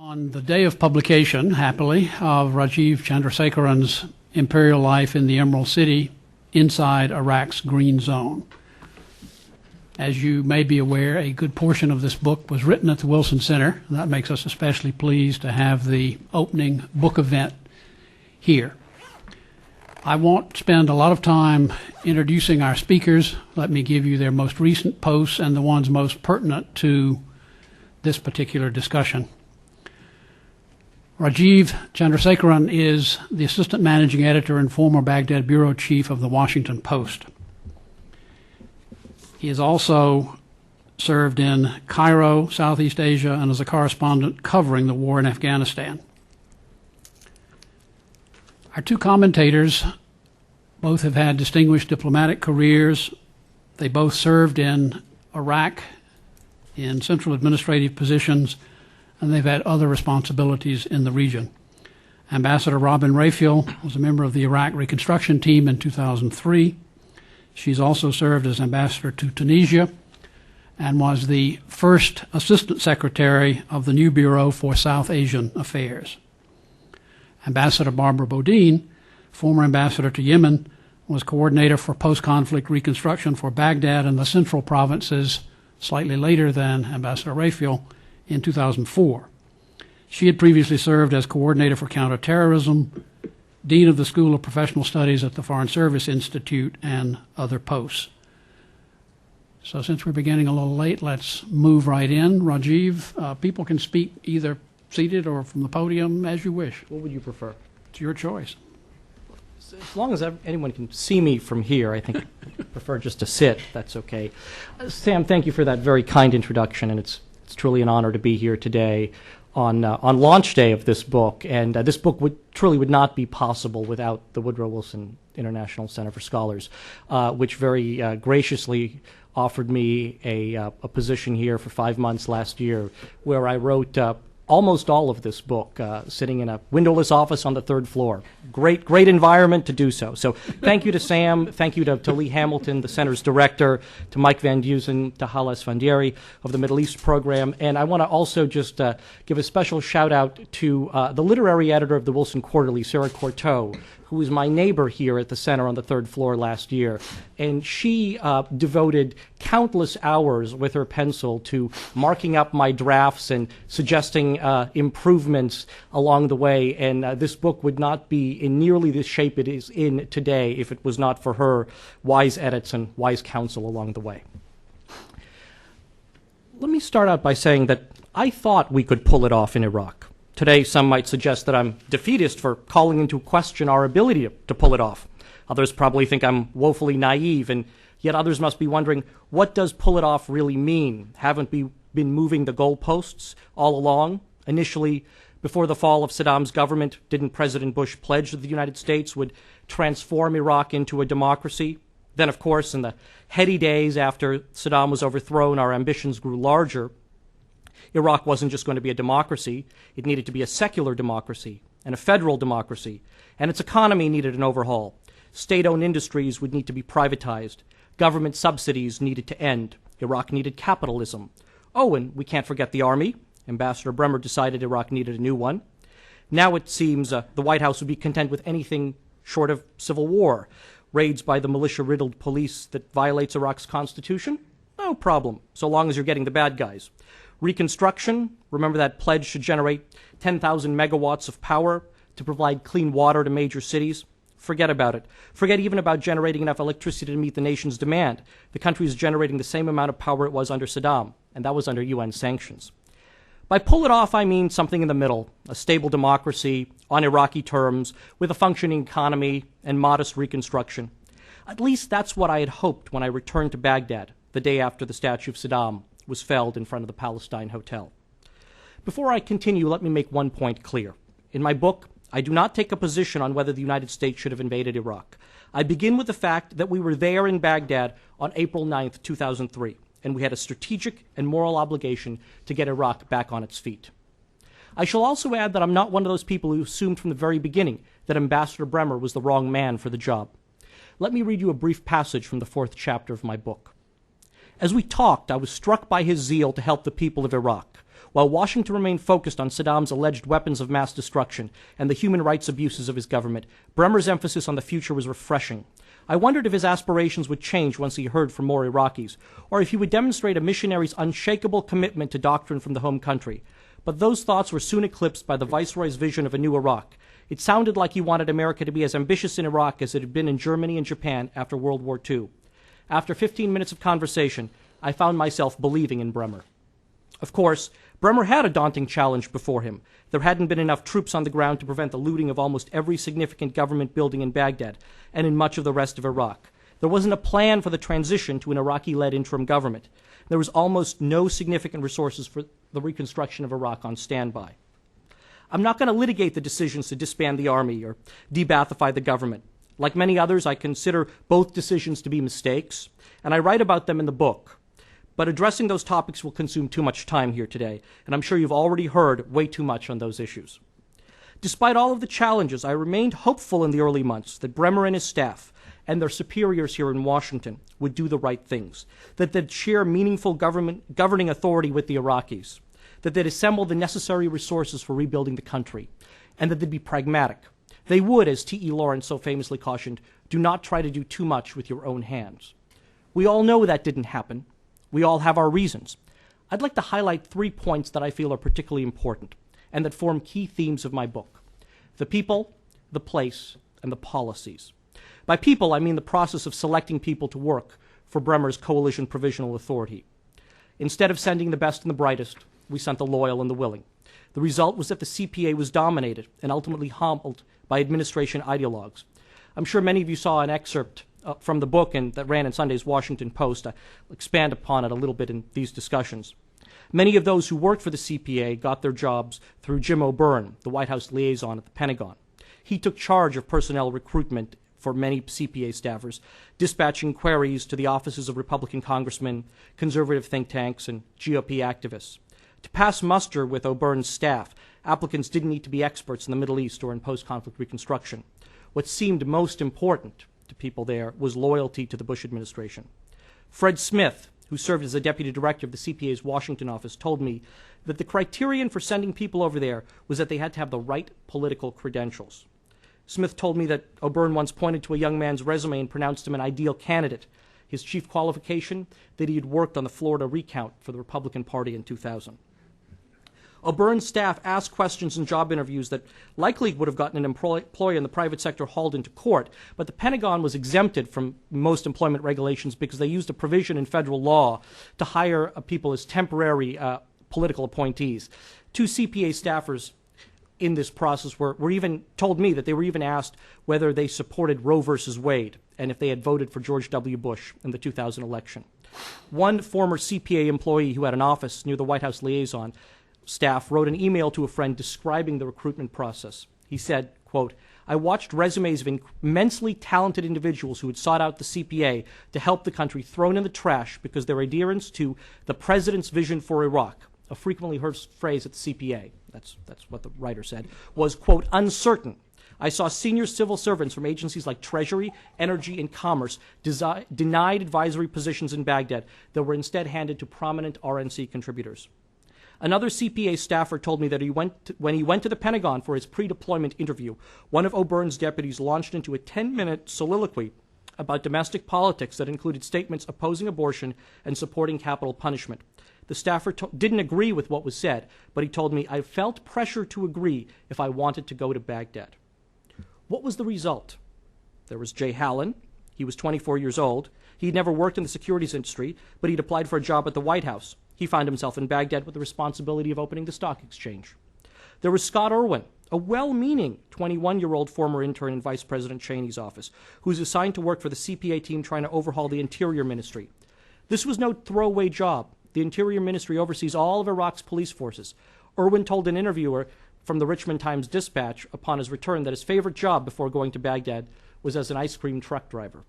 On the day of publication, happily, of Rajiv Chandrasekharan's Imperial Life in the Emerald City inside Iraq's Green Zone. As you may be aware, a good portion of this book was written at the Wilson Center. That makes us especially pleased to have the opening book event here. I won't spend a lot of time introducing our speakers. Let me give you their most recent posts and the ones most pertinent to this particular discussion. Rajiv Chandrasekharan is the assistant managing editor and former Baghdad bureau chief of the Washington Post. He has also served in Cairo, Southeast Asia, and as a correspondent covering the war in Afghanistan. Our two commentators both have had distinguished diplomatic careers. They both served in Iraq in central administrative positions, and they've had other responsibilities in the region. Ambassador Robin Raphel was a member of the Iraq reconstruction team in 2003. She's also served as ambassador to Tunisia and was the first assistant secretary of the new Bureau for South Asian Affairs. Ambassador Barbara Bodin, former ambassador to Yemen, was coordinator for post-conflict reconstruction for Baghdad and the central provinces slightly later than Ambassador Raphel in 2004. She had previously served as coordinator for counterterrorism, dean of the School of Professional Studies at the Foreign Service Institute, and other posts. So since we're beginning a little late, let's move right in. Rajiv, people can speak either seated or from the podium as you wish. What would you prefer? It's your choice. As long as anyone can see me from here, I think I prefer just to sit. That's okay. Sam, thank you for that very kind introduction, and it's truly an honor to be here today on launch day of this book. And this book would not be possible without the Woodrow Wilson International Center for Scholars, which very graciously offered me a position here for 5 months last year, where I wrote almost all of this book, sitting in a windowless office on the third floor. Great environment to do so. So thank you to Sam, thank you to Lee Hamilton, the center's director, to Mike Van Dusen, to Hala Esfandiari of the Middle East program. And I want to also just give a special shout out to the literary editor of the Wilson Quarterly, Sarah Courteau, who was my neighbor here at the center on the third floor last year. And she devoted countless hours with her pencil to marking up my drafts and suggesting improvements along the way. And this book would not be in nearly the shape it is in today if it was not for her wise edits and wise counsel along the way. Let me start out by saying that I thought we could pull it off in Iraq. Today, some might suggest that I'm defeatist for calling into question our ability to pull it off. Others probably think I'm woefully naive, and yet others must be wondering, what does pull it off really mean? Haven't we been moving the goalposts all along? Initially, before the fall of Saddam's government, didn't President Bush pledge that the United States would transform Iraq into a democracy? Then, of course, in the heady days after Saddam was overthrown, our ambitions grew larger. Iraq wasn't just going to be a democracy. It needed to be a secular democracy and a federal democracy. And its economy needed an overhaul. State-owned industries would need to be privatized. Government subsidies needed to end. Iraq needed capitalism. Oh, and we can't forget the army. Ambassador Bremer decided Iraq needed a new one. Now it seems the White House would be content with anything short of civil war. Raids by the militia-riddled police that violates Iraq's constitution? No problem, so long as you're getting the bad guys. Reconstruction, remember that pledge to generate 10,000 megawatts of power to provide clean water to major cities? Forget about it. Forget even about generating enough electricity to meet the nation's demand. The country is generating the same amount of power it was under Saddam, and that was under UN sanctions. By pull it off, I mean something in the middle, a stable democracy on Iraqi terms with a functioning economy and modest reconstruction. At least that's what I had hoped when I returned to Baghdad the day after the statue of Saddam was felled in front of the Palestine Hotel. Before I continue, let me make one point clear. In my book, I do not take a position on whether the United States should have invaded Iraq. I begin with the fact that we were there in Baghdad on April 9th, 2003, and we had a strategic and moral obligation to get Iraq back on its feet. I shall also add that I'm not one of those people who assumed from the very beginning that Ambassador Bremer was the wrong man for the job. Let me read you a brief passage from the 4th chapter of my book. As we talked, I was struck by his zeal to help the people of Iraq. while Washington remained focused on Saddam's alleged weapons of mass destruction and the human rights abuses of his government, Bremer's emphasis on the future was refreshing. I wondered if his aspirations would change once he heard from more Iraqis, or if he would demonstrate a missionary's unshakable commitment to doctrine from the home country. But those thoughts were soon eclipsed by the Viceroy's vision of a new Iraq. It sounded like he wanted America to be as ambitious in Iraq as it had been in Germany and Japan after World War II. After 15 minutes of conversation, I found myself believing in Bremer. Of course, Bremer had a daunting challenge before him. There hadn't been enough troops on the ground to prevent the looting of almost every significant government building in Baghdad and in much of the rest of Iraq. There wasn't a plan for the transition to an Iraqi-led interim government. There was almost no significant resources for the reconstruction of Iraq on standby. I'm not going to litigate the decisions to disband the army or de-Ba'athify the government. Like many others, I consider both decisions to be mistakes, and I write about them in the book. But addressing those topics will consume too much time here today, and I'm sure you've already heard way too much on those issues. Despite all of the challenges, I remained hopeful in the early months that Bremer and his staff and their superiors here in Washington would do the right things, that they'd share meaningful governing authority with the Iraqis, that they'd assemble the necessary resources for rebuilding the country, and that they'd be pragmatic. They would, as T.E. Lawrence so famously cautioned, do not try to do too much with your own hands. We all know that didn't happen. We all have our reasons. I'd like to highlight 3 points that I feel are particularly important and that form key themes of my book: the people, the place, and the policies. By people, I mean the process of selecting people to work for Bremer's Coalition Provisional Authority. Instead of sending the best and the brightest, we sent the loyal and the willing. The result was that the CPA was dominated and ultimately humbled by administration ideologues. I'm sure many of you saw an excerpt from the book that ran in Sunday's Washington Post. I'll expand upon it a little bit in these discussions. Many of those who worked for the CPA got their jobs through Jim O'Byrne, the White House liaison at the Pentagon. He took charge of personnel recruitment for many CPA staffers, dispatching queries to the offices of Republican congressmen, conservative think tanks, and GOP activists. To pass muster with O'Byrne's staff, applicants didn't need to be experts in the Middle East or in post-conflict reconstruction. What seemed most important to people there was loyalty to the Bush administration. Fred Smith, who served as the deputy director of the CPA's Washington office, told me that the criterion for sending people over there was that they had to have the right political credentials. Smith told me that O'Byrne once pointed to a young man's resume and pronounced him an ideal candidate. His chief qualification, that he had worked on the Florida recount for the Republican Party in 2000. O'Byrne's staff asked questions in job interviews that likely would have gotten an employee in the private sector hauled into court, but the Pentagon was exempted from most employment regulations because they used a provision in federal law to hire people as temporary political appointees. 2 CPA staffers in this process were even told me that they were even asked whether they supported Roe versus Wade and if they had voted for George W. Bush in the 2000 election. One former CPA employee who had an office near the White House liaison staff wrote an email to a friend describing the recruitment process. He said, quote, "I watched resumes of immensely talented individuals who had sought out the CPA to help the country thrown in the trash because their adherence to the president's vision for Iraq," a frequently heard phrase at the CPA, that's what the writer said, was, quote, "uncertain. I saw senior civil servants from agencies like Treasury, Energy, and Commerce denied advisory positions in Baghdad that were instead handed to prominent RNC contributors." Another CPA staffer told me that when he went to the Pentagon for his pre-deployment interview, one of O'Byrne's deputies launched into a 10-minute soliloquy about domestic politics that included statements opposing abortion and supporting capital punishment. The staffer didn't agree with what was said, but he told me, "I felt pressure to agree if I wanted to go to Baghdad." What was the result? There was Jay Hallen. He was 24 years old. He'd never worked in the securities industry, but he'd applied for a job at the White House. He found himself in Baghdad with the responsibility of opening the stock exchange. There was Scott Irwin, a well-meaning 21-year-old former intern in Vice President Cheney's office, who was assigned to work for the CPA team trying to overhaul the Interior Ministry. This was no throwaway job. The Interior Ministry oversees all of Iraq's police forces. Irwin told an interviewer from the Richmond Times-Dispatch upon his return that his favorite job before going to Baghdad was as an ice cream truck driver.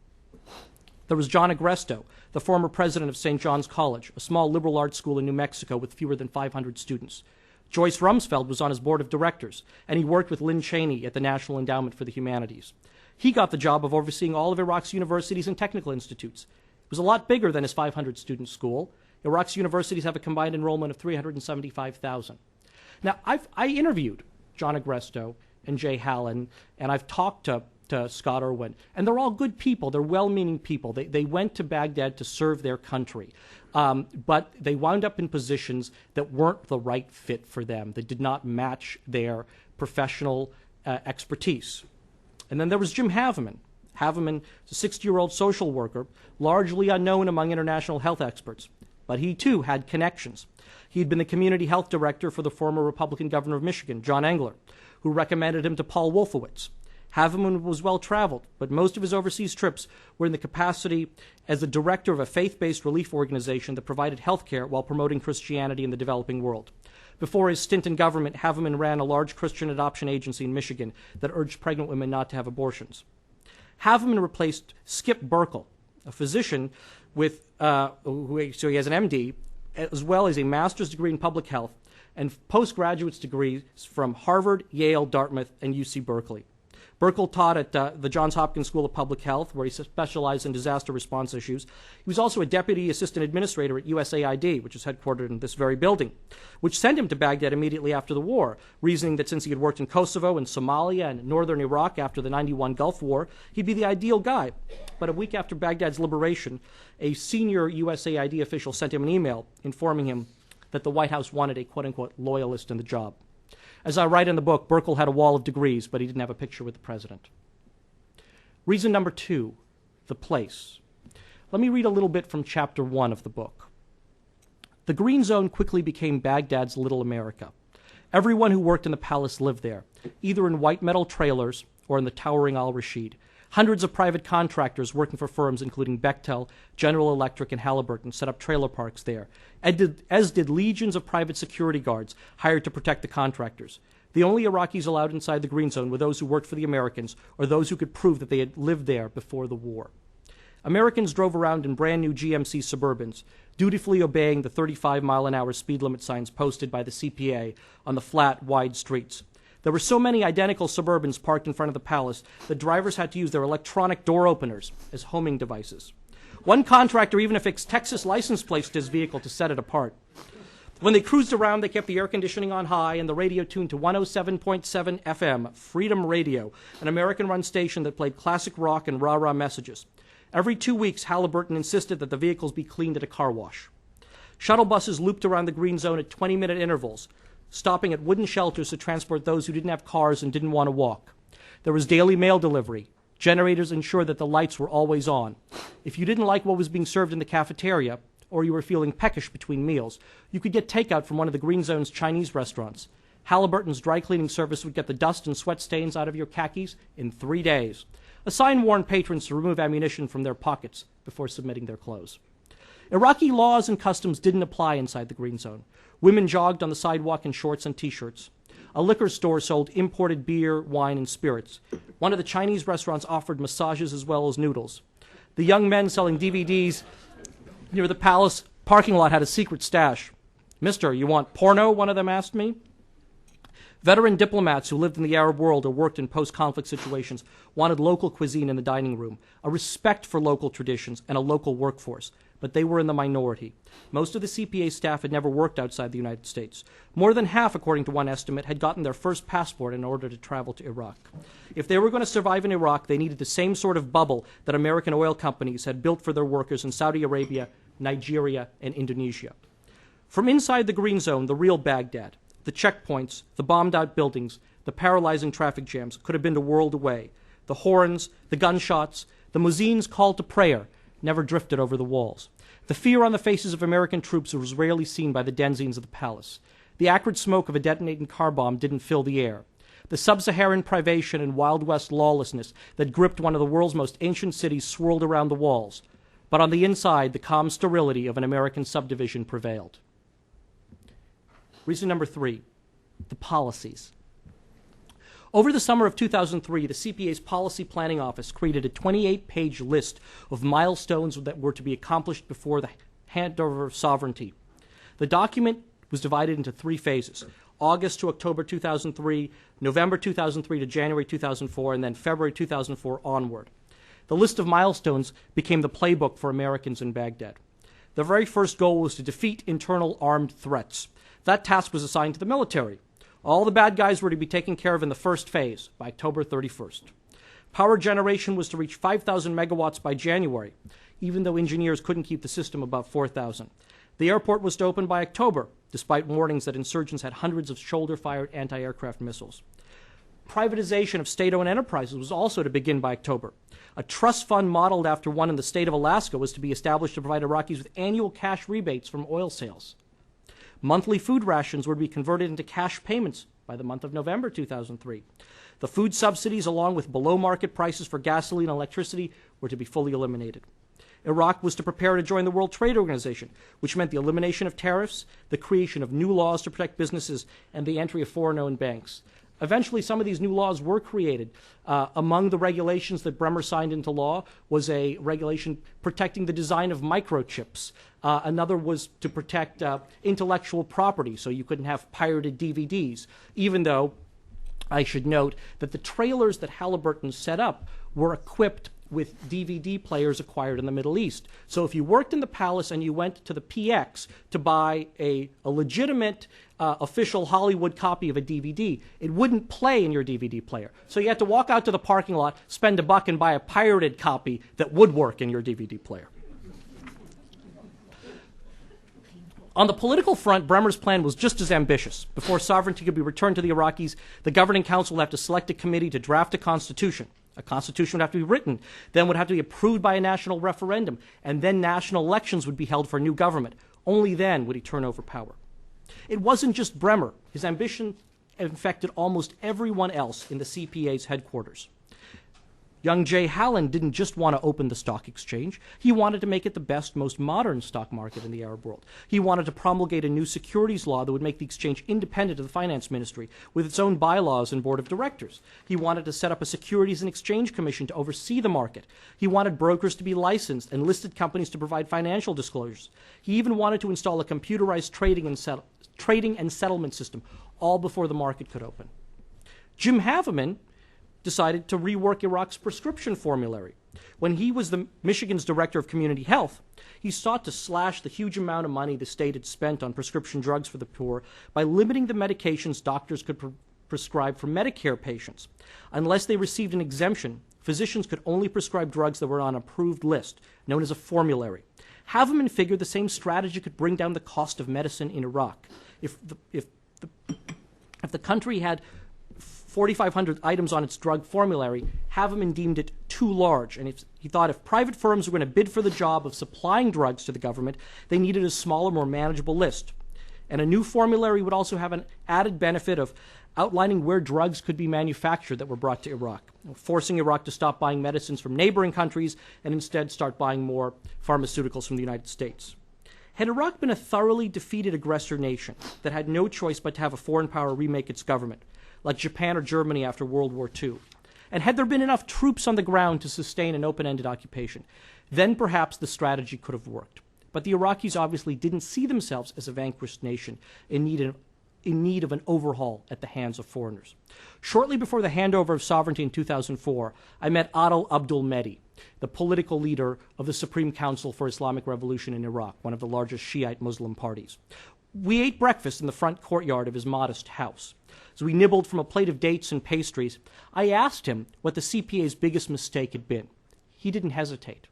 There was John Agresto, the former president of St. John's College, a small liberal arts school in New Mexico with fewer than 500 students. Joyce Rumsfeld was on his board of directors, and he worked with Lynn Cheney at the National Endowment for the Humanities. He got the job of overseeing all of Iraq's universities and technical institutes. It was a lot bigger than his 500-student school. Iraq's universities have a combined enrollment of 375,000. Now, I interviewed John Agresto and Jay Hallen, and I've talked to Scott Irwin, and they're all good people. They're well-meaning people. They went to Baghdad to serve their country, but they wound up in positions that weren't the right fit for them, that did not match their professional expertise. And then there was Jim Haveman. Haveman is a 60-year-old social worker, largely unknown among international health experts, but he too had connections. He had been the community health director for the former Republican governor of Michigan, John Engler, who recommended him to Paul Wolfowitz. Haveman was well-traveled, but most of his overseas trips were in the capacity as the director of a faith-based relief organization that provided health care while promoting Christianity in the developing world. Before his stint in government, Haveman ran a large Christian adoption agency in Michigan that urged pregnant women not to have abortions. Haveman replaced Skip Burkle, a physician with, so he has an MD, as well as a master's degree in public health and postgraduate degrees from Harvard, Yale, Dartmouth, and UC Berkeley. Burkle taught at the Johns Hopkins School of Public Health, where he specialized in disaster response issues. He was also a deputy assistant administrator at USAID, which is headquartered in this very building, which sent him to Baghdad immediately after the war, reasoning that since he had worked in Kosovo and Somalia and northern Iraq after the '91 Gulf War, he'd be the ideal guy. But a week after Baghdad's liberation, a senior USAID official sent him an email informing him that the White House wanted a quote-unquote loyalist in the job. As I write in the book, Burkle had a wall of degrees, but he didn't have a picture with the president. Reason number 2, the place. Let me read a little bit from chapter 1 of the book. The Green Zone quickly became Baghdad's Little America. Everyone who worked in the palace lived there, either in white metal trailers or in the towering Al-Rashid. Hundreds of private contractors working for firms including Bechtel, General Electric, and Halliburton set up trailer parks there, as did legions of private security guards hired to protect the contractors. The only Iraqis allowed inside the Green Zone were those who worked for the Americans or those who could prove that they had lived there before the war. Americans drove around in brand new GMC Suburbans, dutifully obeying the 35-mile-an-hour speed limit signs posted by the CPA on the flat, wide streets. There were so many identical Suburbans parked in front of the palace that drivers had to use their electronic door openers as homing devices. One contractor even affixed Texas license plates to his vehicle to set it apart. When they cruised around, they kept the air conditioning on high and the radio tuned to 107.7 FM, Freedom Radio, an American-run station that played classic rock and rah-rah messages. Every 2 weeks, Halliburton insisted that the vehicles be cleaned at a car wash. Shuttle buses looped around the Green Zone at 20-minute intervals, stopping at wooden shelters to transport those who didn't have cars and didn't want to walk. There was daily mail delivery. Generators ensured that the lights were always on. If you didn't like what was being served in the cafeteria, or you were feeling peckish between meals, you could get takeout from one of the Green Zone's Chinese restaurants. Halliburton's dry cleaning service would get the dust and sweat stains out of your khakis in 3 days. A sign warned patrons to remove ammunition from their pockets before submitting their clothes. Iraqi laws and customs didn't apply inside the Green Zone. Women jogged on the sidewalk in shorts and T-shirts. A liquor store sold imported beer, wine, and spirits. One of the Chinese restaurants offered massages as well as noodles. The young men selling DVDs near the palace parking lot had a secret stash. "Mister, you want porno?" one of them asked me. Veteran diplomats who lived in the Arab world or worked in post-conflict situations wanted local cuisine in the dining room, a respect for local traditions, and a local workforce. But they were in the minority. Most of the CPA staff had never worked outside the United States. More than half, according to one estimate, had gotten their first passport in order to travel to Iraq. If they were going to survive in Iraq, they needed the same sort of bubble that American oil companies had built for their workers in Saudi Arabia, Nigeria, and Indonesia. From inside the Green Zone, the real Baghdad, the checkpoints, the bombed-out buildings, the paralyzing traffic jams could have been a world away. The horns, the gunshots, the muezzin's call to prayer never drifted over the walls. The fear on the faces of American troops was rarely seen by the denizens of the palace. The acrid smoke of a detonating car bomb didn't fill the air. The sub-Saharan privation and Wild West lawlessness that gripped one of the world's most ancient cities swirled around the walls. But on the inside, the calm sterility of an American subdivision prevailed. Reason number 3, the policies. Over the summer of 2003, the CPA's Policy Planning Office created a 28-page list of milestones that were to be accomplished before the handover of sovereignty. The document was divided into 3 phases: August to October 2003, November 2003 to January 2004, and then February 2004 onward. The list of milestones became the playbook for Americans in Baghdad. The very first goal was to defeat internal armed threats. That task was assigned to the military. All the bad guys were to be taken care of in the first phase by October 31st. Power generation was to reach 5,000 megawatts by January, even though engineers couldn't keep the system above 4,000. The airport was to open by October, despite warnings that insurgents had hundreds of shoulder-fired anti-aircraft missiles. Privatization of state-owned enterprises was also to begin by October. A trust fund modeled after one in the state of Alaska was to be established to provide Iraqis with annual cash rebates from oil sales. Monthly food rations were to be converted into cash payments by the month of November 2003. The food subsidies, along with below-market prices for gasoline and electricity, were to be fully eliminated. Iraq was to prepare to join the World Trade Organization, which meant the elimination of tariffs, the creation of new laws to protect businesses, and the entry of foreign-owned banks. Eventually, some of these new laws were created. Among the regulations that Bremer signed into law was a regulation protecting the design of microchips. Another was to protect intellectual property, so you couldn't have pirated DVDs, even though I should note that the trailers that Halliburton set up were equipped with DVD players acquired in the Middle East. So if you worked in the palace and you went to the PX to buy a legitimate official Hollywood copy of a DVD, it wouldn't play in your DVD player. So you had to walk out to the parking lot, spend $1, and buy a pirated copy that would work in your DVD player. On the political front, Bremer's plan was just as ambitious. Before sovereignty could be returned to the Iraqis, the governing council would have to select a committee to draft a constitution. A constitution would have to be written, then would have to be approved by a national referendum, and then national elections would be held for a new government. Only then would he turn over power. It wasn't just Bremer. His ambition infected almost everyone else in the CPA's headquarters. Young Jay Hallen didn't just want to open the stock exchange. He wanted to make it the best, most modern stock market in the Arab world. He wanted to promulgate a new securities law that would make the exchange independent of the finance ministry, with its own bylaws and board of directors. He wanted to set up a Securities and Exchange Commission to oversee the market. He wanted brokers to be licensed and listed companies to provide financial disclosures. He even wanted to install a computerized trading and settlement system, all before the market could open. Jim Haveman decided to rework Iraq's prescription formulary. When he was Michigan's director of community health, he sought to slash the huge amount of money the state had spent on prescription drugs for the poor by limiting the medications doctors could prescribe for Medicare patients. Unless they received an exemption, physicians could only prescribe drugs that were on an approved list, known as a formulary. Haveman figured the same strategy could bring down the cost of medicine in Iraq. If the country had 4,500 items on its drug formulary, Haveman deemed it too large, and he thought if private firms were going to bid for the job of supplying drugs to the government, they needed a smaller, more manageable list. And a new formulary would also have an added benefit of outlining where drugs could be manufactured that were brought to Iraq, forcing Iraq to stop buying medicines from neighboring countries and instead start buying more pharmaceuticals from the United States. Had Iraq been a thoroughly defeated aggressor nation that had no choice but to have a foreign power remake its government, like Japan or Germany after World War II, and had there been enough troops on the ground to sustain an open-ended occupation, then perhaps the strategy could have worked. But the Iraqis obviously didn't see themselves as a vanquished nation in need of an overhaul at the hands of foreigners. Shortly before the handover of sovereignty in 2004, I met Adil Abdul Mehdi, the political leader of the Supreme Council for Islamic Revolution in Iraq, one of the largest Shiite Muslim parties. We ate breakfast in the front courtyard of his modest house. As we nibbled from a plate of dates and pastries, I asked him what the CPA's biggest mistake had been. He didn't hesitate.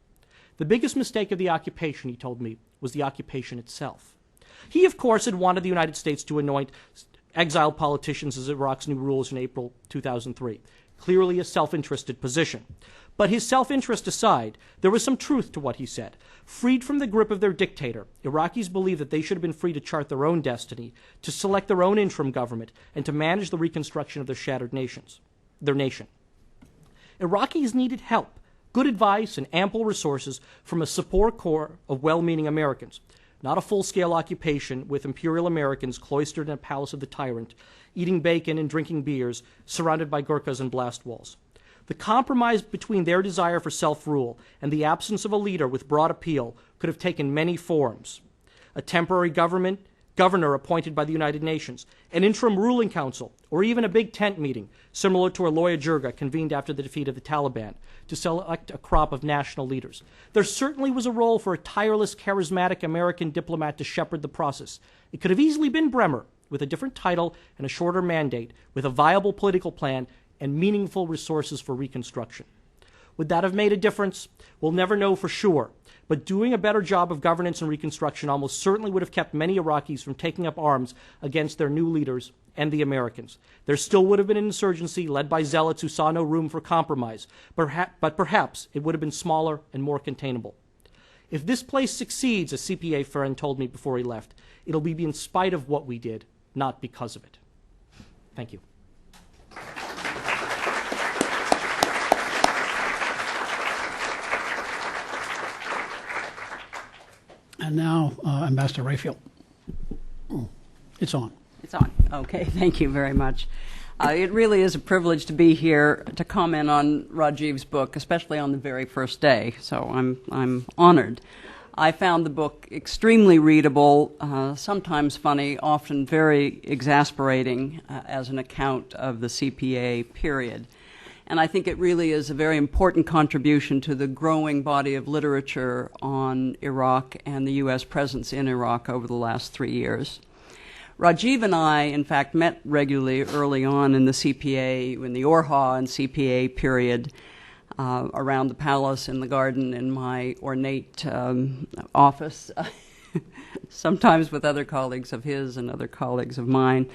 The biggest mistake of the occupation, he told me, was the occupation itself. He, of course, had wanted the United States to anoint exiled politicians as Iraq's new rulers in April 2003. Clearly a self-interested position. But his self-interest aside, there was some truth to what he said. Freed from the grip of their dictator, Iraqis believed that they should have been free to chart their own destiny, to select their own interim government, and to manage the reconstruction of their shattered nation. Iraqis needed help, good advice, and ample resources from a support corps of well-meaning Americans. Not a full-scale occupation with Imperial Americans cloistered in a palace of the tyrant, eating bacon and drinking beers, surrounded by Gurkhas and blast walls. The compromise between their desire for self-rule and the absence of a leader with broad appeal could have taken many forms. A temporary government governor appointed by the United Nations, an interim ruling council, or even a big tent meeting, similar to a Loya Jirga convened after the defeat of the Taliban, to select a crop of national leaders. There certainly was a role for a tireless, charismatic American diplomat to shepherd the process. It could have easily been Bremer, with a different title and a shorter mandate, with a viable political plan and meaningful resources for reconstruction. Would that have made a difference? We'll never know for sure. But doing a better job of governance and reconstruction almost certainly would have kept many Iraqis from taking up arms against their new leaders and the Americans. There still would have been an insurgency led by zealots who saw no room for compromise, but perhaps it would have been smaller and more containable. If this place succeeds, a CPA friend told me before he left, it'll be in spite of what we did, not because of it. Thank you. And now, Ambassador Raphel. It's on. It's on. Okay, thank you very much. It really is a privilege to be here to comment on Rajiv's book, especially on the very first day, so I'm honored. I found the book extremely readable, sometimes funny, often very exasperating as an account of the CPA period. And I think it really is a very important contribution to the growing body of literature on Iraq and the U.S. presence in Iraq over the last 3 years. Rajiv and I, in fact, met regularly early on in the CPA, in the Orha and CPA period, around the palace, in the garden, in my ornate office, sometimes with other colleagues of his and other colleagues of mine.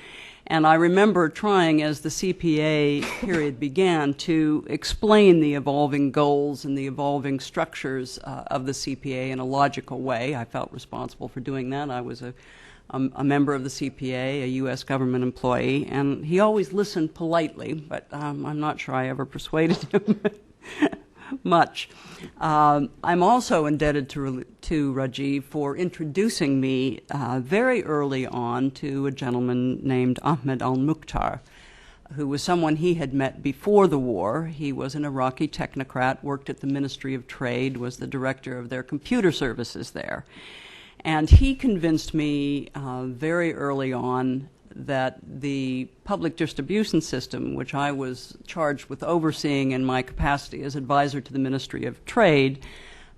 And I remember trying, as the CPA period began, to explain the evolving goals and the evolving structures of the CPA in a logical way. I felt responsible for doing that. I was a member of the CPA, a U.S. government employee, and he always listened politely, but I'm not sure I ever persuaded him much. I'm also indebted to Rajiv for introducing me very early on to a gentleman named Ahmed al-Mukhtar, who was someone he had met before the war. He was an Iraqi technocrat, worked at the Ministry of Trade, was the director of their computer services there. And he convinced me very early on that the public distribution system, which I was charged with overseeing in my capacity as advisor to the Ministry of Trade,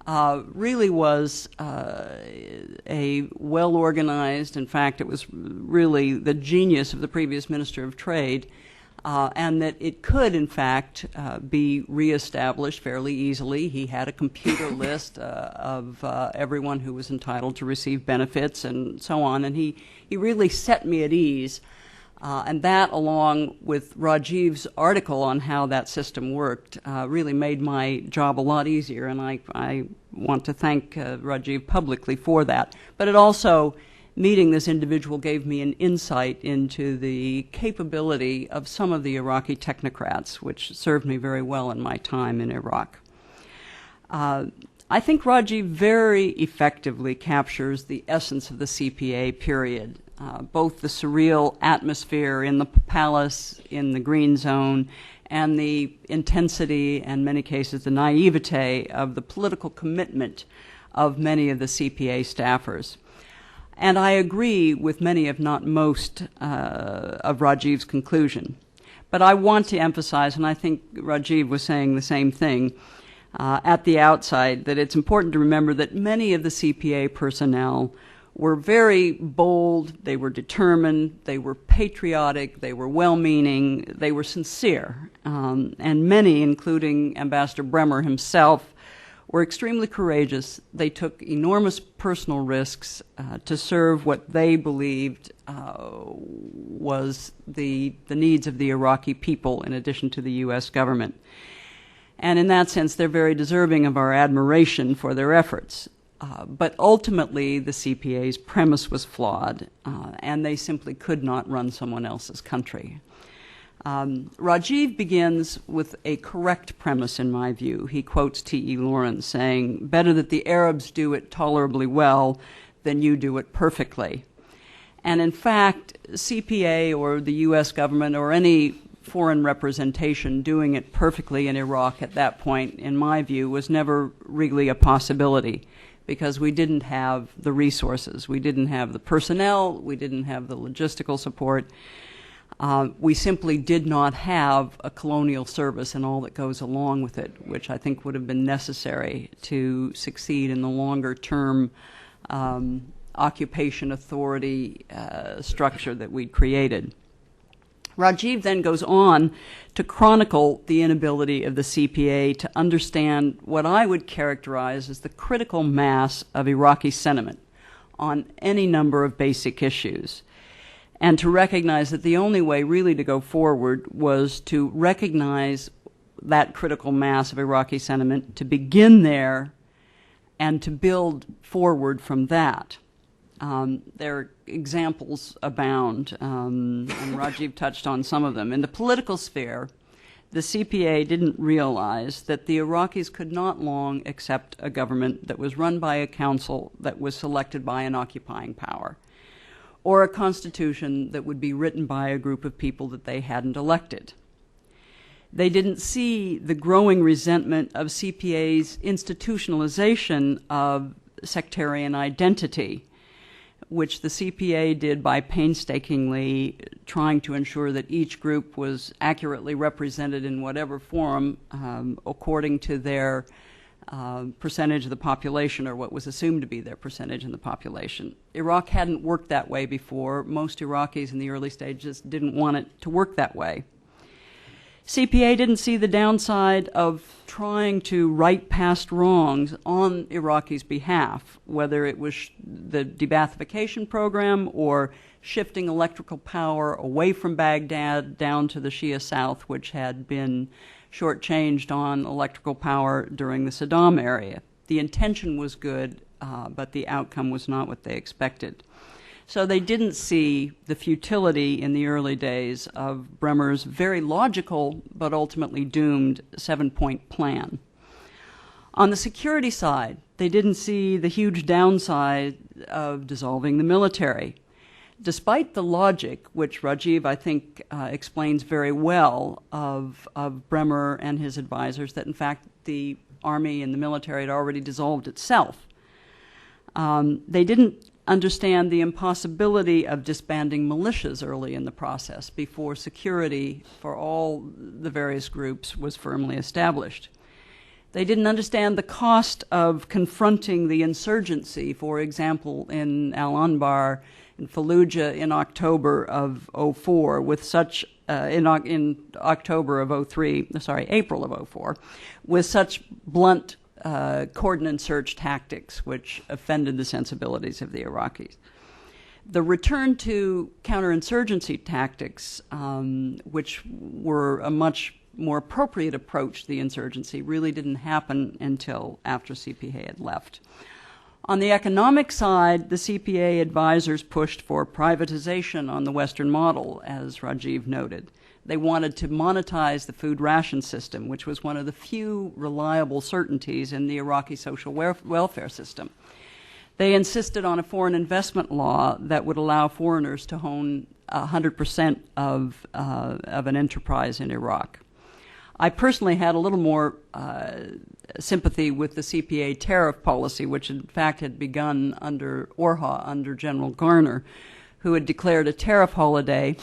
really was a well-organized, in fact, it was really the genius of the previous Minister of Trade, and that it could, in fact, be reestablished fairly easily. He had a computer list of everyone who was entitled to receive benefits and so on, and he really set me at ease. And that, along with Rajiv's article on how that system worked, really made my job a lot easier, and I want to thank Rajiv publicly for that. But it also, meeting this individual gave me an insight into the capability of some of the Iraqi technocrats, which served me very well in my time in Iraq. I think Rajiv very effectively captures the essence of the CPA period, both the surreal atmosphere in the palace, in the green zone, and the intensity, and in many cases the naivete of the political commitment of many of the CPA staffers. And I agree with many, if not most, of Rajiv's conclusion. But I want to emphasize, and I think Rajiv was saying the same thing at the outside, that it's important to remember that many of the CPA personnel were very bold, they were determined, they were patriotic, they were well-meaning, they were sincere. And many, including Ambassador Bremer himself, were extremely courageous. They took enormous personal risks to serve what they believed was the needs of the Iraqi people in addition to the U.S. government. And in that sense, they're very deserving of our admiration for their efforts. But ultimately, the CPA's premise was flawed, and they simply could not run someone else's country. Rajiv begins with a correct premise, in my view. He quotes T.E. Lawrence saying, "Better that the Arabs do it tolerably well than you do it perfectly." And in fact, CPA or the U.S. government or any foreign representation doing it perfectly in Iraq at that point, in my view, was never really a possibility. because we didn't have the resources. We didn't have the personnel. We didn't have the logistical support. We simply did not have a colonial service and all that goes along with it, which I think would have been necessary to succeed in the longer-term occupation authority structure that we'd created. Rajiv then goes on to chronicle the inability of the CPA to understand what I would characterize as the critical mass of Iraqi sentiment on any number of basic issues, and to recognize that the only way really to go forward was to recognize that critical mass of Iraqi sentiment, to begin there, and to build forward from that. Their examples abound, and Rajiv touched on some of them. In the political sphere, the CPA didn't realize that the Iraqis could not long accept a government that was run by a council that was selected by an occupying power, or a constitution that would be written by a group of people that they hadn't elected. They didn't see the growing resentment of CPA's institutionalization of sectarian identity, which the CPA did by painstakingly trying to ensure that each group was accurately represented in whatever forum according to their percentage of the population, or what was assumed to be their percentage in the population. Iraq hadn't worked that way before. Most Iraqis in the early stages didn't want it to work that way. CPA didn't see the downside of trying to right past wrongs on Iraqis' behalf, whether it was the debathification program or shifting electrical power away from Baghdad down to the Shia South, which had been shortchanged on electrical power during the Saddam era. The intention was good, but the outcome was not what they expected. So they didn't see the futility in the early days of Bremer's very logical but ultimately doomed 7-point plan. On the security side, they didn't see the huge downside of dissolving the military. Despite the logic, which Rajiv, I think, explains very well, of Bremer and his advisors, that in fact the army and the military had already dissolved itself, they didn't understand the impossibility of disbanding militias early in the process before security for all the various groups was firmly established. They didn't understand the cost of confronting the insurgency, for example, in Al-Anbar, in Fallujah in October of 04, with such, in October of 03, sorry, April of 04, with such blunt cordon and search tactics, which offended the sensibilities of the Iraqis. The return to counterinsurgency tactics, which were a much more appropriate approach to the insurgency, really didn't happen until after CPA had left. On the economic side, the CPA advisors pushed for privatization on the Western model, as Rajiv noted. They wanted to monetize the food ration system, which was one of the few reliable certainties in the Iraqi social welfare system. They insisted on a foreign investment law that would allow foreigners to own 100% of an enterprise in Iraq. I personally had a little more sympathy with the CPA tariff policy, which in fact had begun under Orha, under General Garner, who had declared a tariff holiday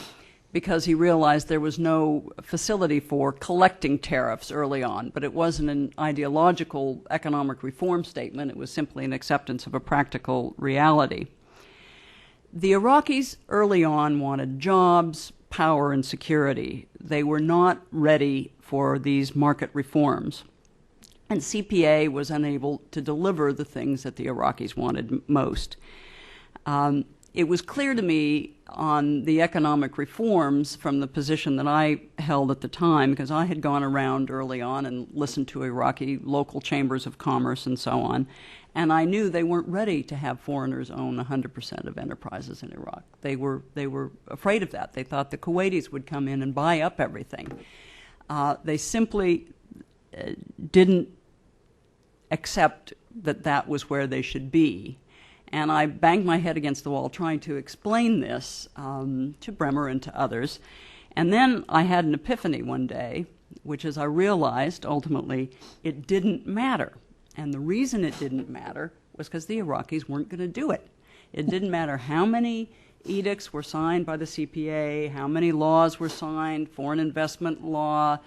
because he realized there was no facility for collecting tariffs early on. But it wasn't an ideological economic reform statement. It was simply an acceptance of a practical reality. The Iraqis early on wanted jobs, power, and security. They were not ready for these market reforms. And CPA was unable to deliver the things that the Iraqis wanted most. It was clear to me on the economic reforms from the position that I held at the time, because I had gone around early on and listened to Iraqi local chambers of commerce and so on, and I knew they weren't ready to have foreigners own 100% of enterprises in Iraq. They were afraid of that. They thought the Kuwaitis would come in and buy up everything. They simply didn't accept that that was where they should be. And I banged my head against the wall trying to explain this to Bremer and to others. And then I had an epiphany one day, which is I realized ultimately it didn't matter. And the reason it didn't matter was because the Iraqis weren't going to do it. It didn't matter how many edicts were signed by the CPA, how many laws were signed, foreign investment law,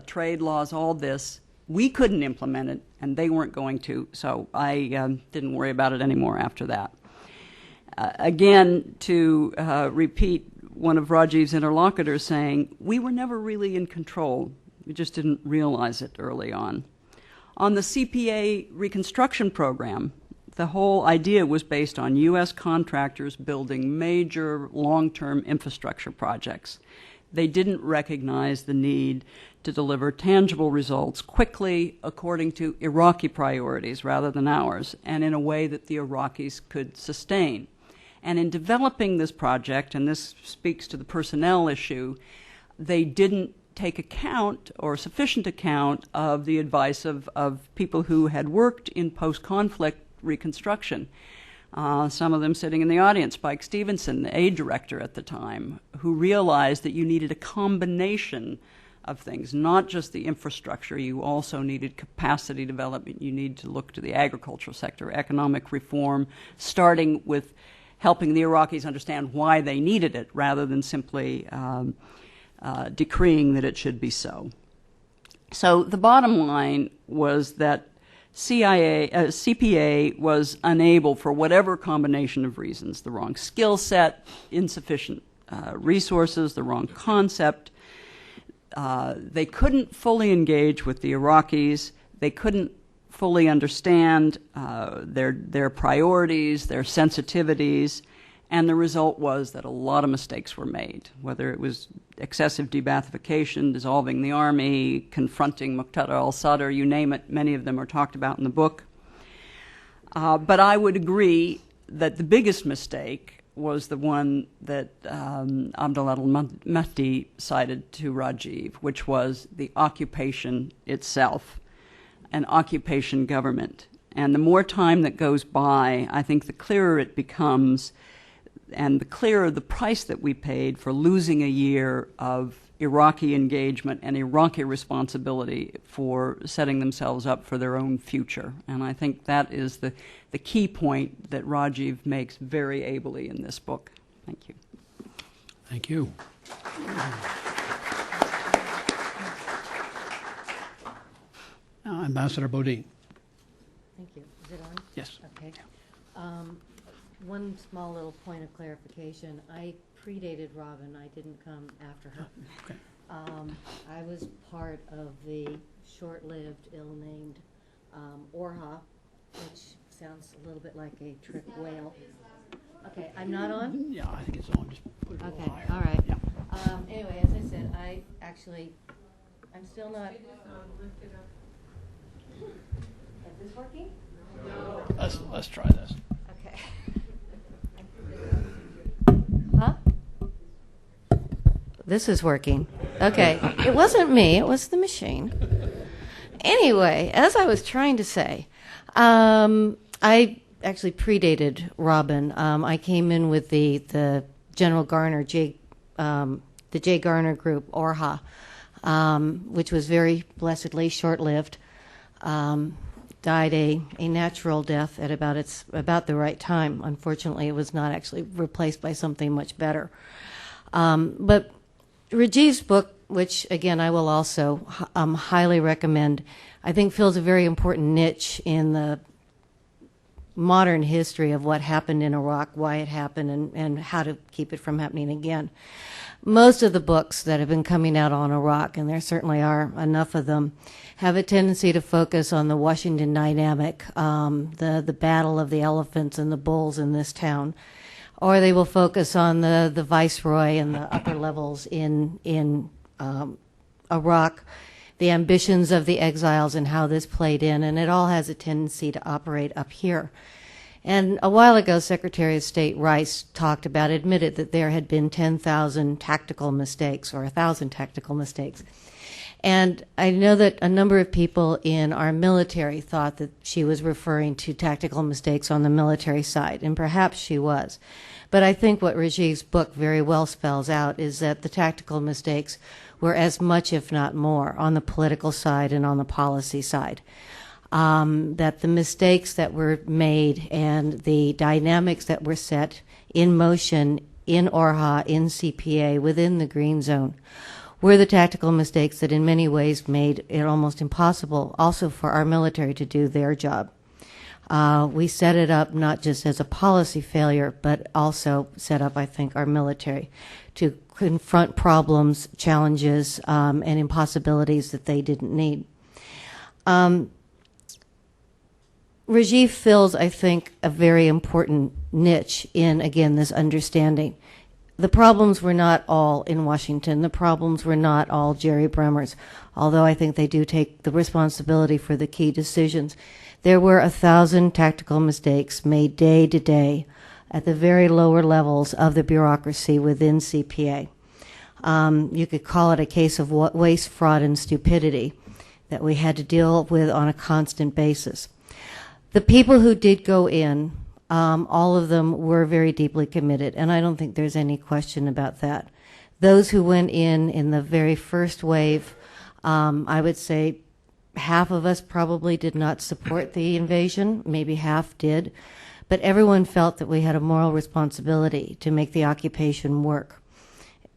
trade laws, all this. We couldn't implement it, and they weren't going to, so I didn't worry about it anymore after that. Again, to repeat one of Rajiv's interlocutors saying, we were never really in control. We just didn't realize it early on. On the CPA reconstruction program, the whole idea was based on U.S. contractors building major long-term infrastructure projects. They didn't recognize the need to deliver tangible results quickly according to Iraqi priorities rather than ours, and in a way that the Iraqis could sustain. And in developing this project, and this speaks to the personnel issue, they didn't take account or sufficient account of the advice of people who had worked in post-conflict reconstruction. Some of them sitting in the audience, Spike Stevenson, the aid director at the time, who realized that you needed a combination of things, not just the infrastructure. You also needed capacity development. You need to look to the agricultural sector, economic reform, starting with helping the Iraqis understand why they needed it rather than simply decreeing that it should be so. So the bottom line was that CPA was unable, for whatever combination of reasons, the wrong skill set, insufficient resources, the wrong concept. They couldn't fully engage with the Iraqis. They couldn't fully understand their priorities, their sensitivities, and the result was that a lot of mistakes were made, whether it was excessive debathification, dissolving the army, confronting Muqtada al-Sadr, you name it, many of them are talked about in the book. But I would agree that the biggest mistake was the one that Abdul al-Mahdi cited to Rajiv, which was the occupation itself, an occupation government. And the more time that goes by, I think the clearer it becomes, and the clearer the price that we paid for losing a year of Iraqi engagement and Iraqi responsibility for setting themselves up for their own future. And I think that is the key point that Rajiv makes very ably in this book. Thank you. Thank you. Now, Ambassador Bodin. Thank you. Is it on? Yes. Okay. One small little point of clarification. I predated Robin. I didn't come after her. Okay. I was part of the short-lived, ill-named Orha, which sounds a little bit like a trick whale. Okay, I'm not on? Yeah, I think it's on. Just put it a little Okay, higher. all right. Yeah. Anyway, as I said, I'm still not. Is this working? Let's try this. Okay. Huh? This is working. Okay. It wasn't me, it was the machine. Anyway, as I was trying to say, I actually predated Robin. I came in with the General Garner, the J. Garner Group, Orha, which was very blessedly short-lived. Died a natural death at about the right time. Unfortunately, it was not actually replaced by something much better. But Rajiv's book, which again I will also highly recommend, I think fills a very important niche in the modern history of what happened in Iraq, why it happened, and how to keep it from happening again. Most of the books that have been coming out on Iraq, and there certainly are enough of them, have a tendency to focus on the Washington dynamic, the battle of the elephants and the bulls in this town, or they will focus on the viceroy and the upper levels in Iraq, the ambitions of the exiles and how this played in, and it all has a tendency to operate up here. And a while ago, Secretary of State Rice admitted that there had been 10,000 tactical mistakes, or 1,000 tactical mistakes. And I know that a number of people in our military thought that she was referring to tactical mistakes on the military side, and perhaps she was. But I think what Rajiv's book very well spells out is that the tactical mistakes were as much, if not more, on the political side and on the policy side. that the mistakes that were made and the dynamics that were set in motion in ORHA, in CPA, within the green zone, were the tactical mistakes that in many ways made it almost impossible also for our military to do their job. We set it up not just as a policy failure, but also set up, I think, our military to confront problems, challenges, and impossibilities that they didn't need. Rajiv fills, I think, a very important niche in, again, this understanding. The problems were not all in Washington. The problems were not all Jerry Bremer's, although I think they do take the responsibility for the key decisions. There were 1,000 tactical mistakes made day to day at the very lower levels of the bureaucracy within CPA. You could call it a case of waste, fraud, and stupidity that we had to deal with on a constant basis. The people who did go in, all of them were very deeply committed, and I don't think there's any question about that. Those who went in the very first wave, I would say half of us probably did not support the invasion, maybe half did, but everyone felt that we had a moral responsibility to make the occupation work.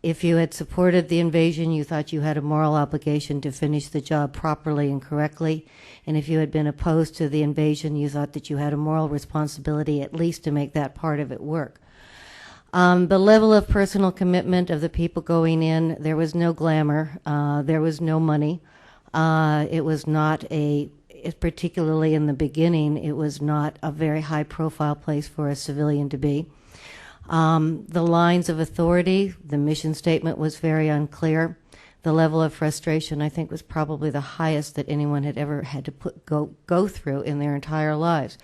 If you had supported the invasion, you thought you had a moral obligation to finish the job properly and correctly. And if you had been opposed to the invasion, you thought that you had a moral responsibility at least to make that part of it work. The level of personal commitment of the people going in, there was no glamour, there was no money. It was not particularly in the beginning, it was not a very high profile place for a civilian to be. The lines of authority, the mission statement was very unclear. The level of frustration, I think, was probably the highest that anyone had ever had to go through in their entire lives.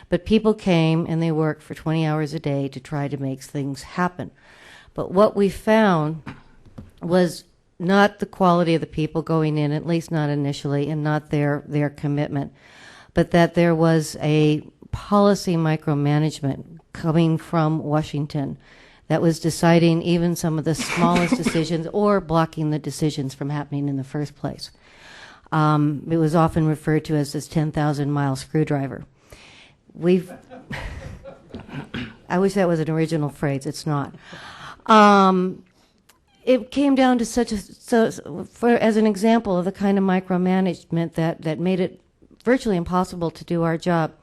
But people came and they worked for 20 hours a day to try to make things happen. But what we found was not the quality of the people going in, at least not initially, and not their commitment, but that there was a policy micromanagement coming from Washington that was deciding even some of the smallest decisions or blocking the decisions from happening in the first place. It was often referred to as this 10,000-mile screwdriver. I wish that was an original phrase. It's not. It came down to as an example of the kind of micromanagement that made it virtually impossible to do our job.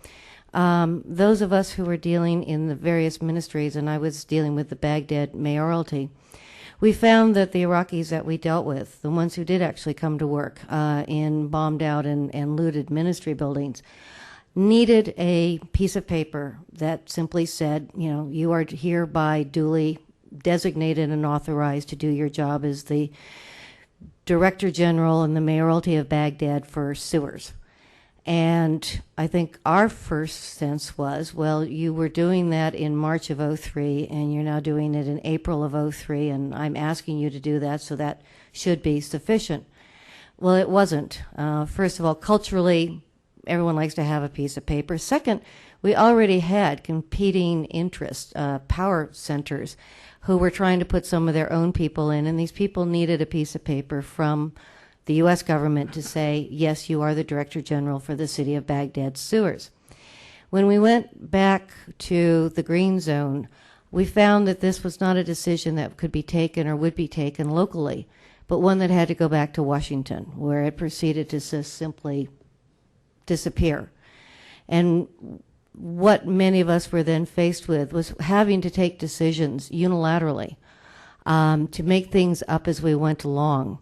Those of us who were dealing in the various ministries, and I was dealing with the Baghdad mayoralty, we found that the Iraqis that we dealt with, the ones who did actually come to work in bombed out and looted ministry buildings, needed a piece of paper that simply said, you are hereby duly designated and authorized to do your job as the Director General in the mayoralty of Baghdad for sewers. And I think our first sense was, well, you were doing that in March of '03, and you're now doing it in April of '03, and I'm asking you to do that, so that should be sufficient. Well, it wasn't. First of all, culturally, everyone likes to have a piece of paper. Second, we already had competing interests, power centers, who were trying to put some of their own people in, and these people needed a piece of paper from the U.S. government to say, yes, you are the Director General for the city of Baghdad sewers. When we went back to the green zone, we found that this was not a decision that could be taken or would be taken locally, but one that had to go back to Washington, where it proceeded to just simply disappear. And what many of us were then faced with was having to take decisions unilaterally to make things up as we went along.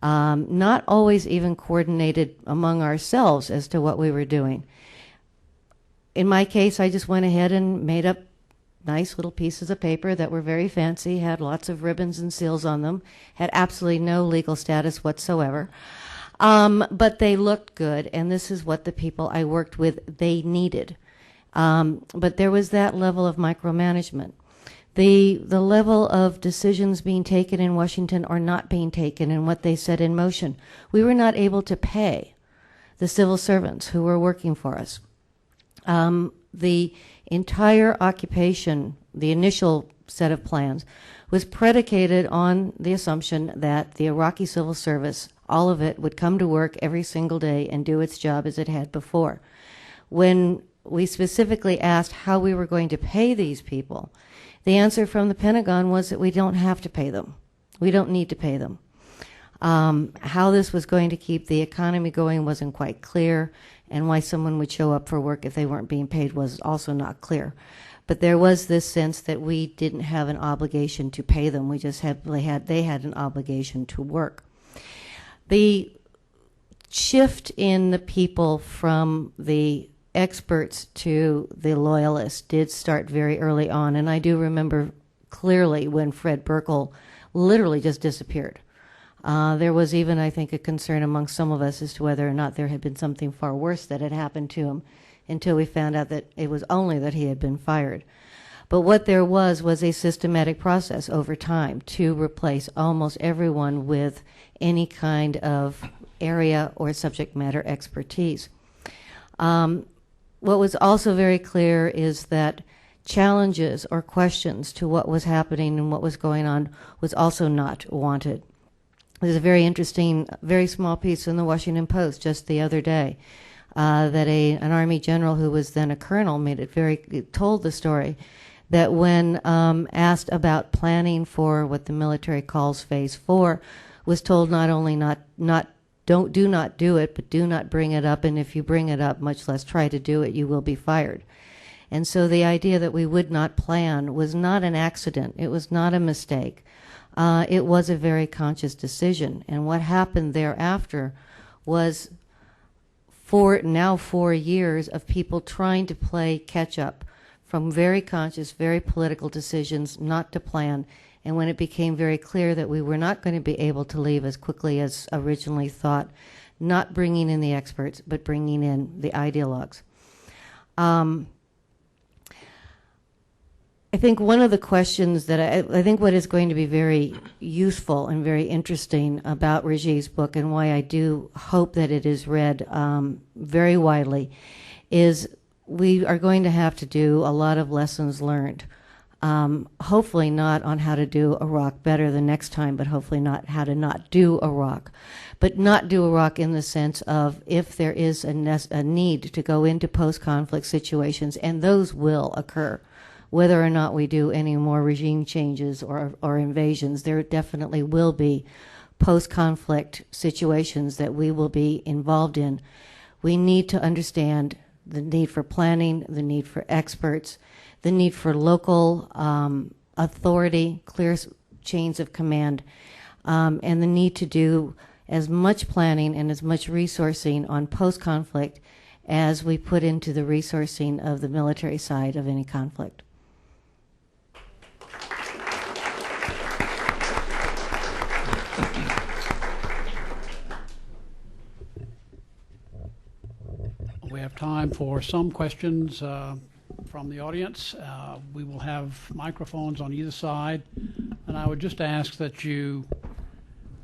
Not always even coordinated among ourselves as to what we were doing. In my case, I just went ahead and made up nice little pieces of paper that were very fancy, had lots of ribbons and seals on them, had absolutely no legal status whatsoever. But they looked good, and this is what the people I worked with, they needed. But there was that level of micromanagement. The level of decisions being taken in Washington or not being taken and what they set in motion. We were not able to pay the civil servants who were working for us. The entire occupation, the initial set of plans, was predicated on the assumption that the Iraqi civil service, all of it, would come to work every single day and do its job as it had before. When we specifically asked how we were going to pay these people, the answer from the Pentagon was that we don't have to pay them. We don't need to pay them. How this was going to keep the economy going wasn't quite clear, and why someone would show up for work if they weren't being paid was also not clear. But there was this sense that we didn't have an obligation to pay them. We just they had an obligation to work. The shift in the people from the experts to the loyalists did start very early on, and I do remember clearly when Fred Burkle literally just disappeared. There was even, I think, a concern among some of us as to whether or not there had been something far worse that had happened to him, until we found out that it was only that he had been fired. But what there was a systematic process over time to replace almost everyone with any kind of area or subject matter expertise. What was also very clear is that challenges or questions to what was happening and what was going on was also not wanted. There's a very interesting, very small piece in the Washington Post just the other day that an Army general who was then a colonel told the story that when asked about planning for what the military calls Phase 4, was told not only do not do it, but do not bring it up, and if you bring it up, much less try to do it, you will be fired. And so the idea that we would not plan was not an accident. It was not a mistake. It was a very conscious decision. And what happened thereafter was now 4 years of people trying to play catch up from very conscious, very political decisions not to plan. And when it became very clear that we were not going to be able to leave as quickly as originally thought, not bringing in the experts, but bringing in the ideologues. I think one of the questions that I think what is going to be very useful and very interesting about Rajiv's book, and why I do hope that it is read very widely, is we are going to have to do a lot of lessons learned. Hopefully not on how to do Iraq better the next time, but hopefully not how to not do Iraq. But not do Iraq in the sense of if there is a need to go into post-conflict situations, and those will occur. Whether or not we do any more regime changes or invasions, there definitely will be post-conflict situations that we will be involved in. We need to understand the need for planning, the need for experts, the need for local authority, clear chains of command, and the need to do as much planning and as much resourcing on post-conflict as we put into the resourcing of the military side of any conflict. We have time for some questions from the audience. We will have microphones on either side, and I would just ask that you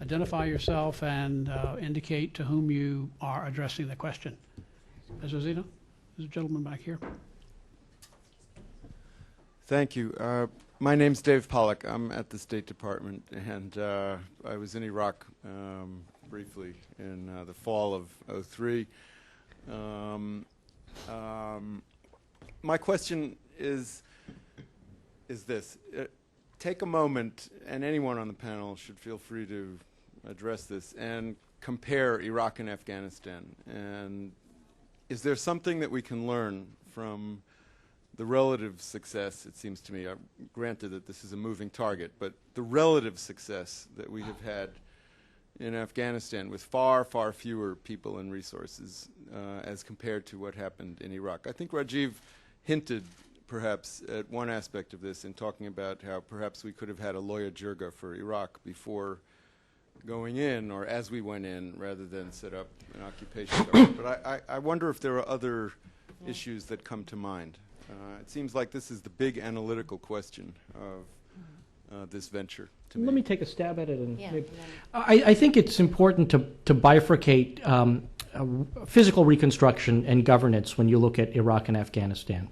identify yourself and indicate to whom you are addressing the question. Ms. Rosita, there's a gentleman back here. Thank you. My name's Dave Pollack. I'm at the State Department, and I was in Iraq briefly in the fall of '03. My question is this. Take a moment, and anyone on the panel should feel free to address this, and compare Iraq and Afghanistan. And is there something that we can learn from the relative success, it seems to me, granted that this is a moving target, but the relative success that we have had in Afghanistan with far, far fewer people and resources as compared to what happened in Iraq. I think Rajiv hinted perhaps at one aspect of this in talking about how perhaps we could have had a Loya Jirga for Iraq before going in, or as we went in, rather than set up an occupation government. But I wonder if there are other issues that come to mind. It seems like this is the big analytical question of this venture. Let me take a stab at it. And Yeah. I think it's important to bifurcate physical reconstruction and governance when you look at Iraq and Afghanistan.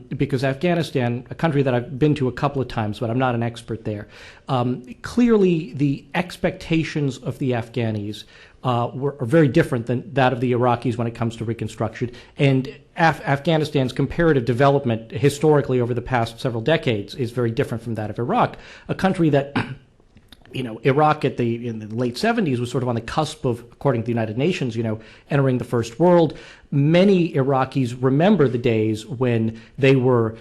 Because Afghanistan, a country that I've been to a couple of times, but I'm not an expert there, clearly the expectations of the Afghanis are very different than that of the Iraqis when it comes to reconstruction. And Afghanistan's comparative development historically over the past several decades is very different from that of Iraq, a country that Iraq in the late 70s was sort of on the cusp of, according to the United Nations, entering the first world. Many Iraqis remember the days when they were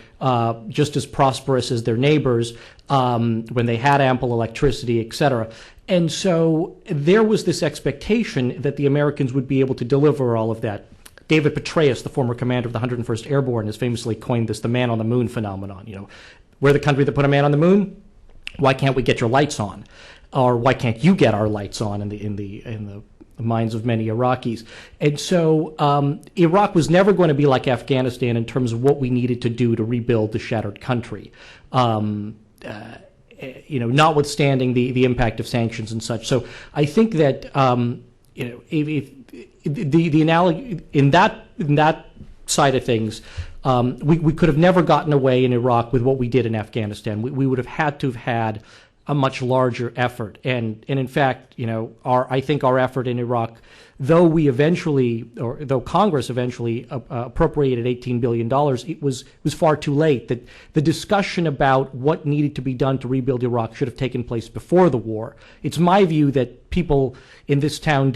just as prosperous as their neighbors, when they had ample electricity, etc. And so there was this expectation that the Americans would be able to deliver all of that. David Petraeus, the former commander of the 101st Airborne, has famously coined this the man on the moon phenomenon. We're the country that put a man on the moon. Why can't we get your lights on? Or why can't you get our lights on in the minds of many Iraqis? And so Iraq was never going to be like Afghanistan in terms of what we needed to do to rebuild the shattered country. Notwithstanding the impact of sanctions and such. So I think that if the analogy in that side of things, we could have never gotten away in Iraq with what we did in Afghanistan. We would have had to have had a much larger effort. And in fact, I think our effort in Iraq, though Congress eventually appropriated $18 billion, it was far too late. That the discussion about what needed to be done to rebuild Iraq should have taken place before the war. It's my view that people in this town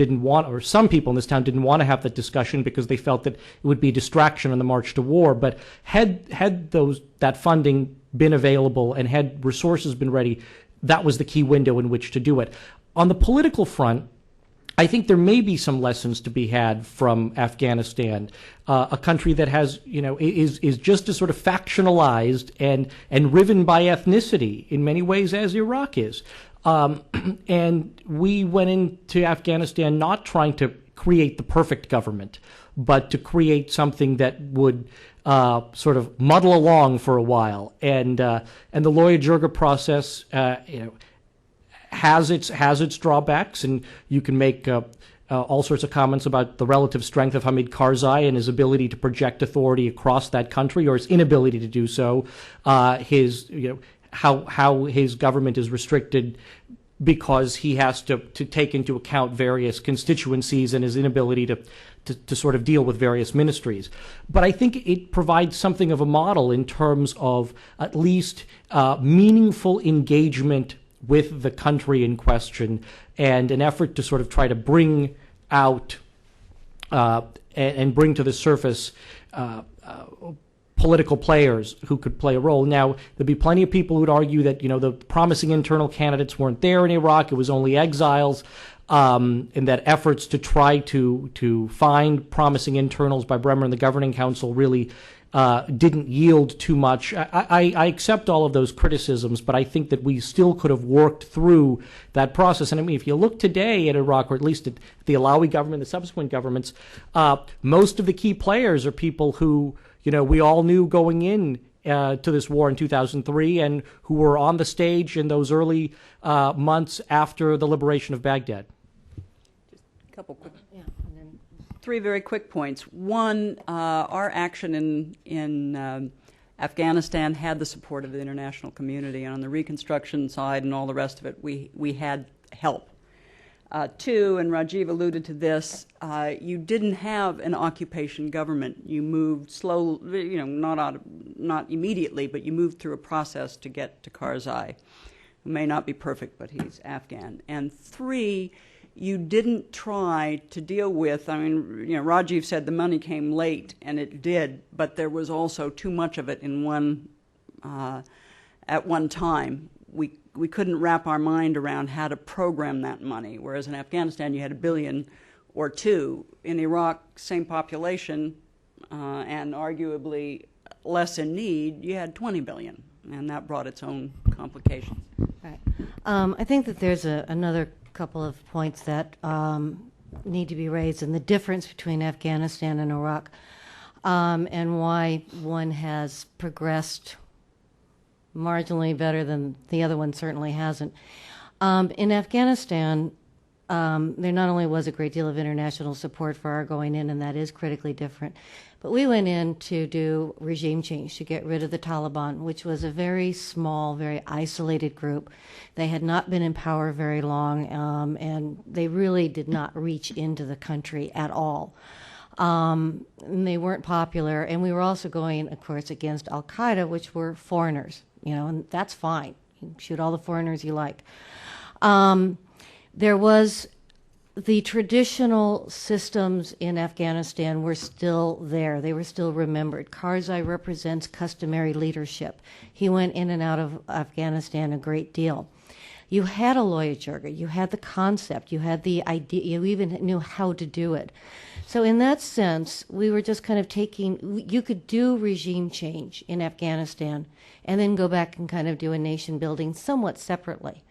some people in this town didn't want to have that discussion because they felt that it would be a distraction on the march to war. But had that funding been available and had resources been ready, that was the key window in which to do it. On the political front, I think there may be some lessons to be had from Afghanistan, a country that has, is just as sort of factionalized and riven by ethnicity in many ways as Iraq is. And we went into Afghanistan not trying to create the perfect government, but to create something that would sort of muddle along for a while. And the Loya Jirga process, has its drawbacks, and you can make all sorts of comments about the relative strength of Hamid Karzai and his ability to project authority across that country, or his inability to do so. How his government is restricted because he has to take into account various constituencies and his inability to sort of deal with various ministries. But I think it provides something of a model in terms of at least meaningful engagement with the country in question, and an effort to sort of try to bring out and bring to the surface political players who could play a role. Now, there'd be plenty of people who'd argue that the promising internal candidates weren't there in Iraq; it was only exiles, and that efforts to try to find promising internals by Bremer and the Governing Council really didn't yield too much. I accept all of those criticisms, but I think that we still could have worked through that process. And I mean, if you look today at Iraq, or at least at the Alawi government, the subsequent governments, most of the key players are people who, we all knew going in to this war in 2003 and who were on the stage in those early months after the liberation of Baghdad. Just a couple quick. Three very quick points. One, our action in Afghanistan had the support of the international community, and on the reconstruction side and all the rest of it, we had help. Two, and Rajiv alluded to this, you didn't have an occupation government. You moved slowly, not immediately, but you moved through a process to get to Karzai, who may not be perfect, but he's Afghan. And three, you didn't try to deal with, Rajiv said the money came late, and it did, but there was also too much of it at one time. We couldn't wrap our mind around how to program that money, whereas in Afghanistan you had $1 billion or $2 billion. In Iraq, same population, and arguably less in need, you had $20 billion, and that brought its own complications. Right. I think that there's another couple of points that need to be raised, and the difference between Afghanistan and Iraq, and why one has progressed marginally better than the other one certainly hasn't. In Afghanistan, there not only was a great deal of international support for our going in, and that is critically different, but we went in to do regime change, to get rid of the Taliban, which was a very small, very isolated group. They had not been in power very long, and they really did not reach into the country at all. And they weren't popular, and we were also going, of course, against Al-Qaeda, which were foreigners, and that's fine. You can shoot all the foreigners you like. There was the traditional systems in Afghanistan were still there. They were still remembered. Karzai represents customary leadership. He went in and out of Afghanistan a great deal. You had a loya jirga. You had the concept. You had the idea. You even knew how to do it. So in that sense, we were just kind of you could do regime change in Afghanistan and then go back and kind of do a nation building somewhat separately.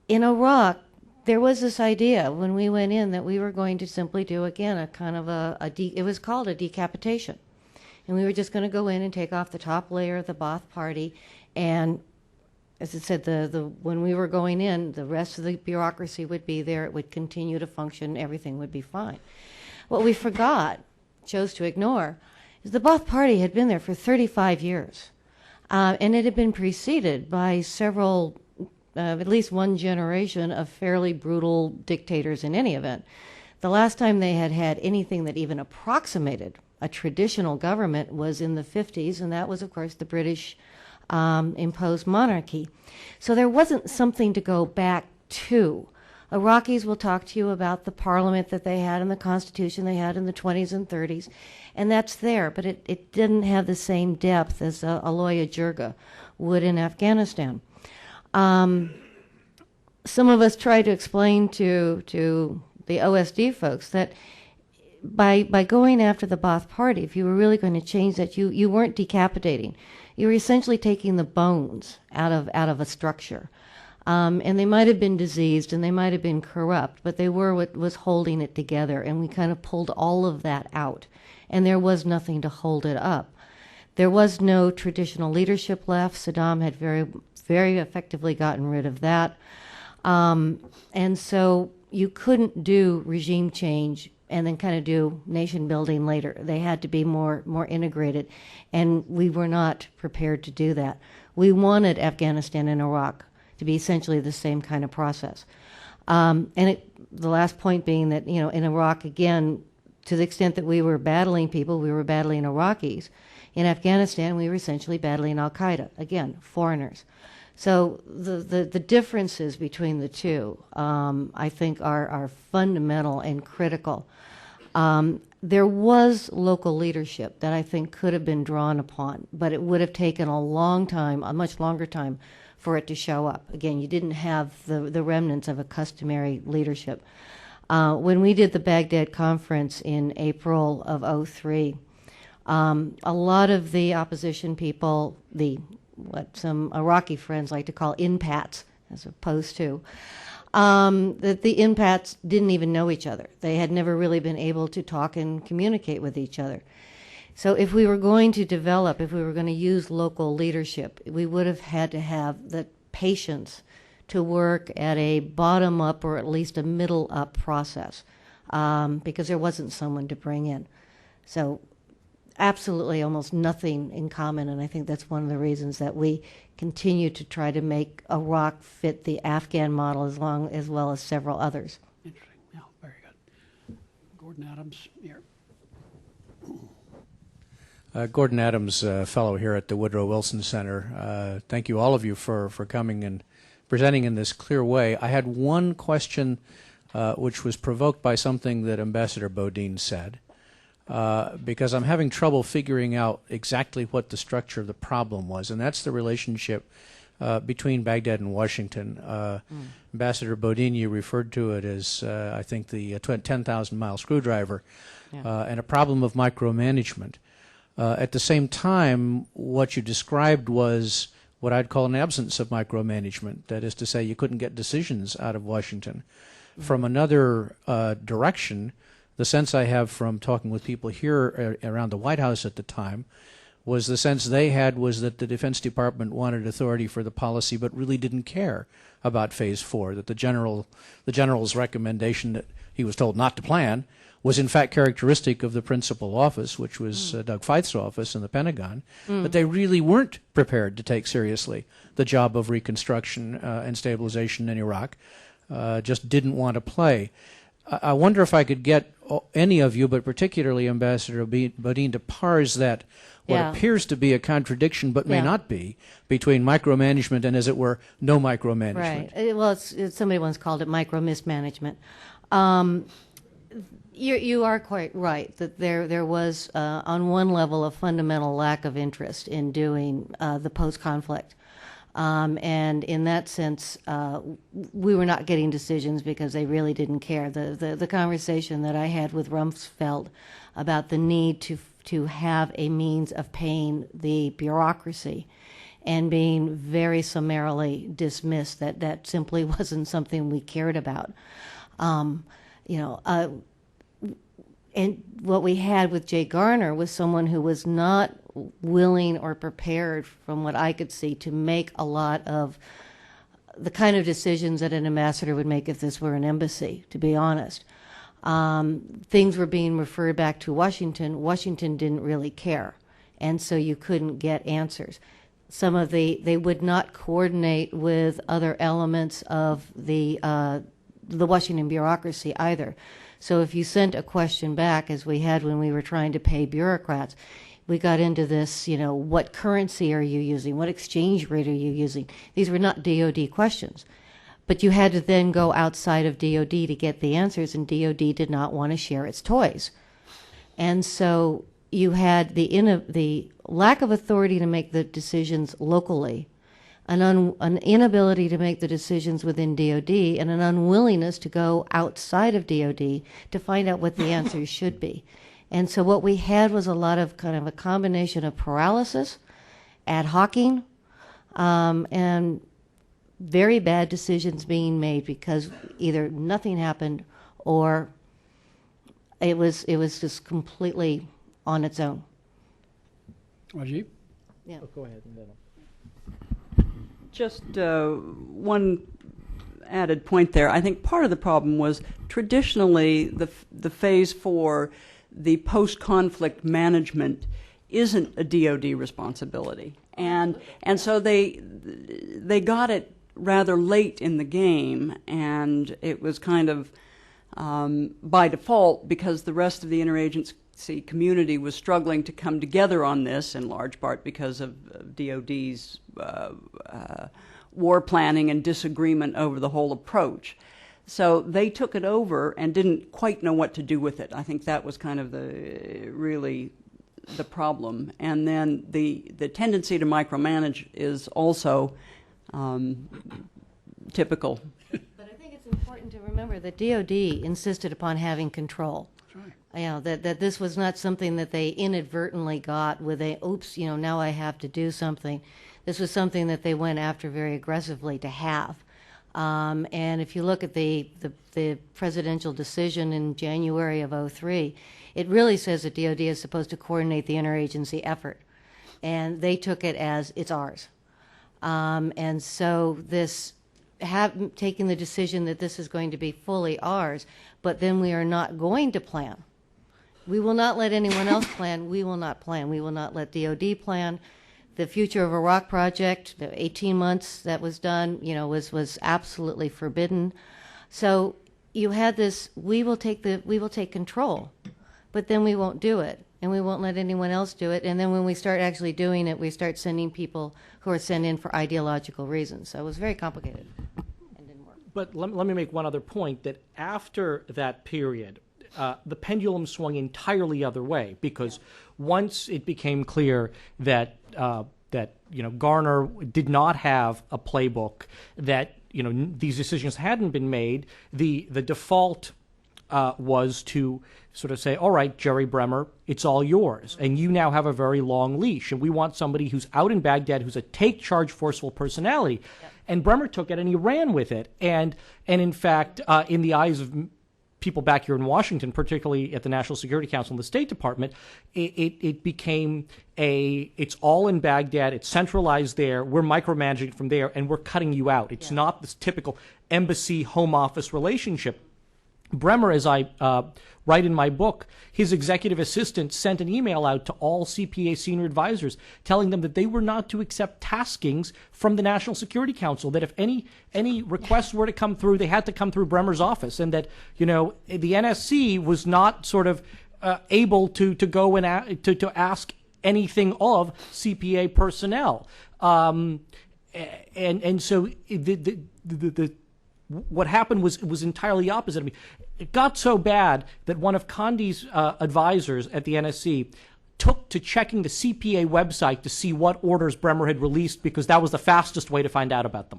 In Iraq, there was this idea when we went in that we were going to simply do, again, a kind of it was called a decapitation. And we were just going to go in and take off the top layer of the Ba'ath Party. And as I said, when we were going in, the rest of the bureaucracy would be there. It would continue to function. Everything would be fine. What we chose to ignore, is the Ba'ath Party had been there for 35 years. And it had been preceded by several at least one generation of fairly brutal dictators in any event. The last time they had had anything that even approximated a traditional government was in the 50s, and that was, of course, the British imposed monarchy. So there wasn't something to go back to. Iraqis will talk to you about the parliament that they had and the constitution they had in the 20s and 30s, and that's there, but it didn't have the same depth as a loya jirga would in Afghanistan. Some of us try to explain to the OSD folks that by going after the Ba'ath Party, if you were really going to change that, you weren't decapitating. You were essentially taking the bones out of a structure. And they might have been diseased and they might have been corrupt, but they were what was holding it together, and we kind of pulled all of that out. And there was nothing to hold it up. There was no traditional leadership left. Saddam had very, very effectively gotten rid of that. And so you couldn't do regime change and then kind of do nation building later. They had to be more integrated, and we were not prepared to do that. We wanted Afghanistan and Iraq to be essentially the same kind of process. The last point being that, in Iraq, again, to the extent that we were battling people, we were battling Iraqis. In Afghanistan, we were essentially battling Al-Qaeda, again, foreigners. So the differences between the two, I think, are fundamental and critical. There was local leadership that I think could have been drawn upon, but it would have taken a long time, a much longer time, for it to show up. Again, you didn't have the remnants of a customary leadership. When we did the Baghdad conference in April of '03, a lot of the opposition people, what some Iraqi friends like to call inpats, as opposed to, that the inpats didn't even know each other. They had never really been able to talk and communicate with each other. So if we were going to develop, if we were going to use local leadership, we would have had to have the patience to work at a bottom-up or at least a middle-up process, because there wasn't someone to bring in. So absolutely almost nothing in common, and I think that's one of the reasons that we continue to try to make Iraq fit the Afghan model as well as several others. Interesting. Yeah, very good. Gordon Adams, here. Gordon Adams, fellow here at the Woodrow Wilson Center. Thank you, all of you, for coming and presenting in this clear way. I had one question which was provoked by something that Ambassador Bodin said, because I'm having trouble figuring out exactly what the structure of the problem was, and that's the relationship between Baghdad and Washington. Ambassador Bodin, you referred to it as, I think, the 10,000-mile screwdriver, and a problem of micromanagement. At the same time, what you described was what I'd call an absence of micromanagement. That is to say, you couldn't get decisions out of Washington. From another direction, the sense I have from talking with people here around the White House at the time was the sense they had was that the Defense Department wanted authority for the policy but really didn't care about Phase 4, that the general's recommendation that he was told not to plan was in fact characteristic of the principal office, which was Doug Feith's office in the Pentagon, but they really weren't prepared to take seriously the job of reconstruction and stabilization in Iraq, just didn't want to play. I wonder if I could get any of you, but particularly Ambassador Bodin, to parse that, what appears to be a contradiction but may not be, between micromanagement and, as it were, no micromanagement. Right. Well, somebody once called it micro-mismanagement. You are quite right that there was, on one level, a fundamental lack of interest in doing the post-conflict. And in that sense, we were not getting decisions because they really didn't care. The conversation that I had with Rumsfeld about the need to have a means of paying the bureaucracy and being very summarily dismissed, that simply wasn't something we cared about. And what we had with Jay Garner was someone who was not willing or prepared, from what I could see, to make a lot of the kind of decisions that an ambassador would make if this were an embassy, to be honest. Things were being referred back to Washington. Washington didn't really care, and so you couldn't get answers. They would not coordinate with other elements of the Washington bureaucracy either. So if you sent a question back, as we had when we were trying to pay bureaucrats, we got into this, what currency are you using? What exchange rate are you using? These were not DOD questions. But you had to then go outside of DOD to get the answers, and DOD did not want to share its toys. And so you had the lack of authority to make the decisions locally, an inability to make the decisions within DOD, and an unwillingness to go outside of DOD to find out what the answers should be. And so what we had was a lot of kind of a combination of paralysis, ad hocing, and very bad decisions being made because either nothing happened or it was just completely on its own. Rajiv? Yeah. Go ahead. And then Just one added point there. I think part of the problem was traditionally the phase for the post-conflict management isn't a DoD responsibility, and so they got it rather late in the game, and it was kind of by default because the rest of the interagency community was struggling to come together on this, in large part because of DoD's war planning and disagreement over the whole approach. So they took it over and didn't quite know what to do with it. I think that was kind of really the problem. And then the tendency to micromanage is also typical. But I think it's important to remember that DOD insisted upon having control. That this was not something that they inadvertently got with oops, now I have to do something. This was something that they went after very aggressively to have. And if you look at the presidential decision in January of 2003, it really says that DOD is supposed to coordinate the interagency effort. And they took it as it's ours. And so taking the decision that this is going to be fully ours, but then we are not going to plan. We will not let anyone else plan. We will not plan. We will not let DOD plan. The Future of Iraq project, the 18 months that was done, was absolutely forbidden. So you had this, we will take control, but then we won't do it, and we won't let anyone else do it. And then when we start actually doing it, we start sending people who are sent in for ideological reasons. So it was very complicated and didn't work. But let me make one other point, that after that period, the pendulum swung entirely other way, because once it became clear that Garner did not have a playbook, that these decisions hadn't been made, the default was to sort of say, all right, Jerry Bremer, it's all yours, and you now have a very long leash, and we want somebody who's out in Baghdad, who's a take-charge, forceful personality. Yep. And Bremer took it and he ran with it, and in fact, in the eyes of people back here in Washington, particularly at the National Security Council and the State Department, it became it's all in Baghdad, it's centralized there, we're micromanaging it from there, and we're cutting you out. It's not this typical embassy-home office relationship. Bremer, as I write in my book, his executive assistant sent an email out to all CPA senior advisors telling them that they were not to accept taskings from the National Security Council, that if any requests were to come through, they had to come through Bremer's office, and that, the NSC was not sort of able to go and to ask anything of CPA personnel. And so what happened was entirely opposite. I mean, it got so bad that one of Condi's advisors at the NSC took to checking the CPA website to see what orders Bremer had released, because that was the fastest way to find out about them.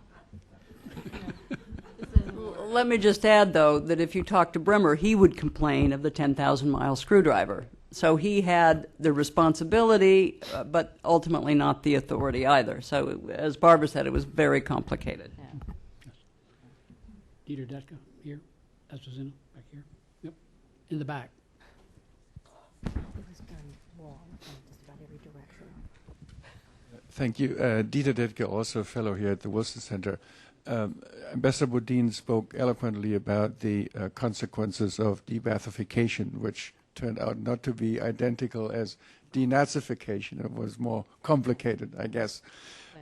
Let me just add, though, that if you talk to Bremer, he would complain of the 10,000-mile screwdriver. So he had the responsibility, but ultimately not the authority either. So as Barbara said, it was very complicated. Dieter Detka, here. Estrazina, back here. Yep, in the back. It was done wrong in just about every direction. Thank you. Dieter Detka, also a fellow here at the Wilson Center. Ambassador Bodin spoke eloquently about the consequences of debathification, which turned out not to be identical as denazification. It was more complicated, I guess.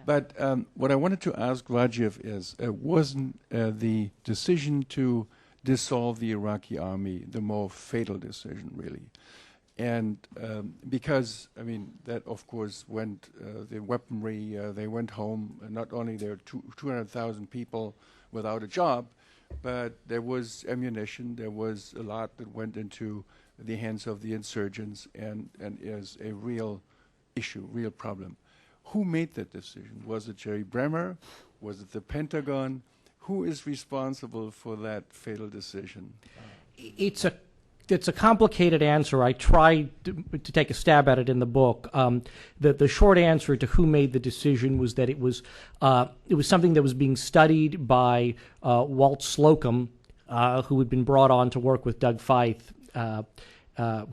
But what I wanted to ask Rajiv is, wasn't the decision to dissolve the Iraqi army the more fatal decision, really? And because, I mean, that, of course, went, the weaponry, they went home. Not only there were 200,000 people without a job, but there was ammunition. There was a lot that went into the hands of the insurgents, and is a real issue, real problem. Who made that decision? Was it Jerry Bremer? Was it the Pentagon? Who is responsible for that fatal decision? It's a complicated answer. I tried to take a stab at it in the book. The short answer to who made the decision was that it was something that was being studied by Walt Slocum, who had been brought on to work with Doug Feith,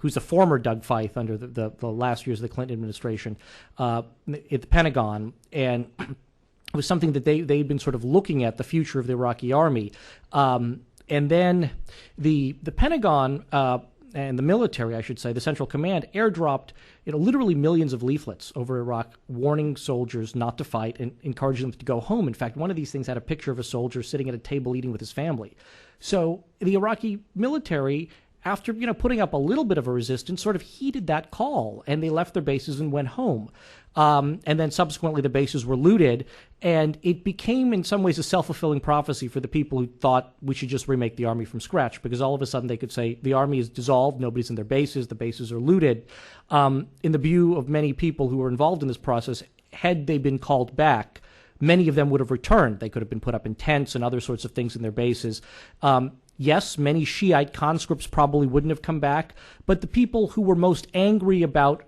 who's a former Doug Feith under the last years of the Clinton administration at the Pentagon. And it was something that they'd been sort of looking at, the future of the Iraqi army. And then the Pentagon and the military, I should say, the Central Command, airdropped literally millions of leaflets over Iraq, warning soldiers not to fight and encouraging them to go home. In fact, one of these things had a picture of a soldier sitting at a table eating with his family. So the Iraqi military, after putting up a little bit of a resistance, sort of heeded that call, and they left their bases and went home. And then subsequently the bases were looted, and it became in some ways a self-fulfilling prophecy for the people who thought we should just remake the army from scratch, because all of a sudden they could say the army is dissolved, nobody's in their bases, the bases are looted. In the view of many people who were involved in this process, had they been called back, many of them would have returned. They could have been put up in tents and other sorts of things in their bases. Yes, many Shiite conscripts probably wouldn't have come back, but the people who were most angry about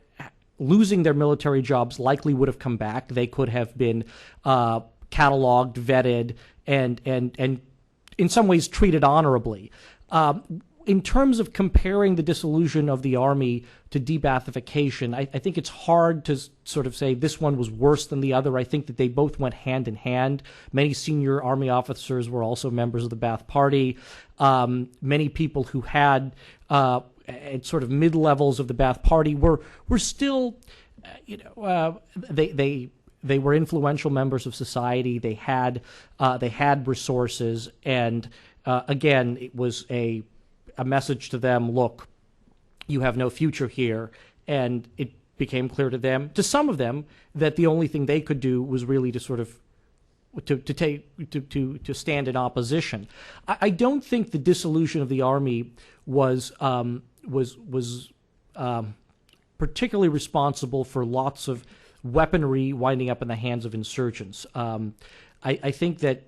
losing their military jobs likely would have come back. They could have been cataloged, vetted, and in some ways treated honorably. In terms of comparing the dissolution of the army to debathification, I think it's hard to sort of say this one was worse than the other. I think that they both went hand in hand. Many senior army officers were also members of the Ba'ath Party. Many people who had at sort of mid-levels of the Ba'ath Party were still, they were influential members of society. They had resources, and again, it was a message to them: look, you have no future here. And it became clear to them, to some of them, that the only thing they could do was really to sort of to stand in opposition. I don't think the dissolution of the army was particularly responsible for lots of weaponry winding up in the hands of insurgents. I think that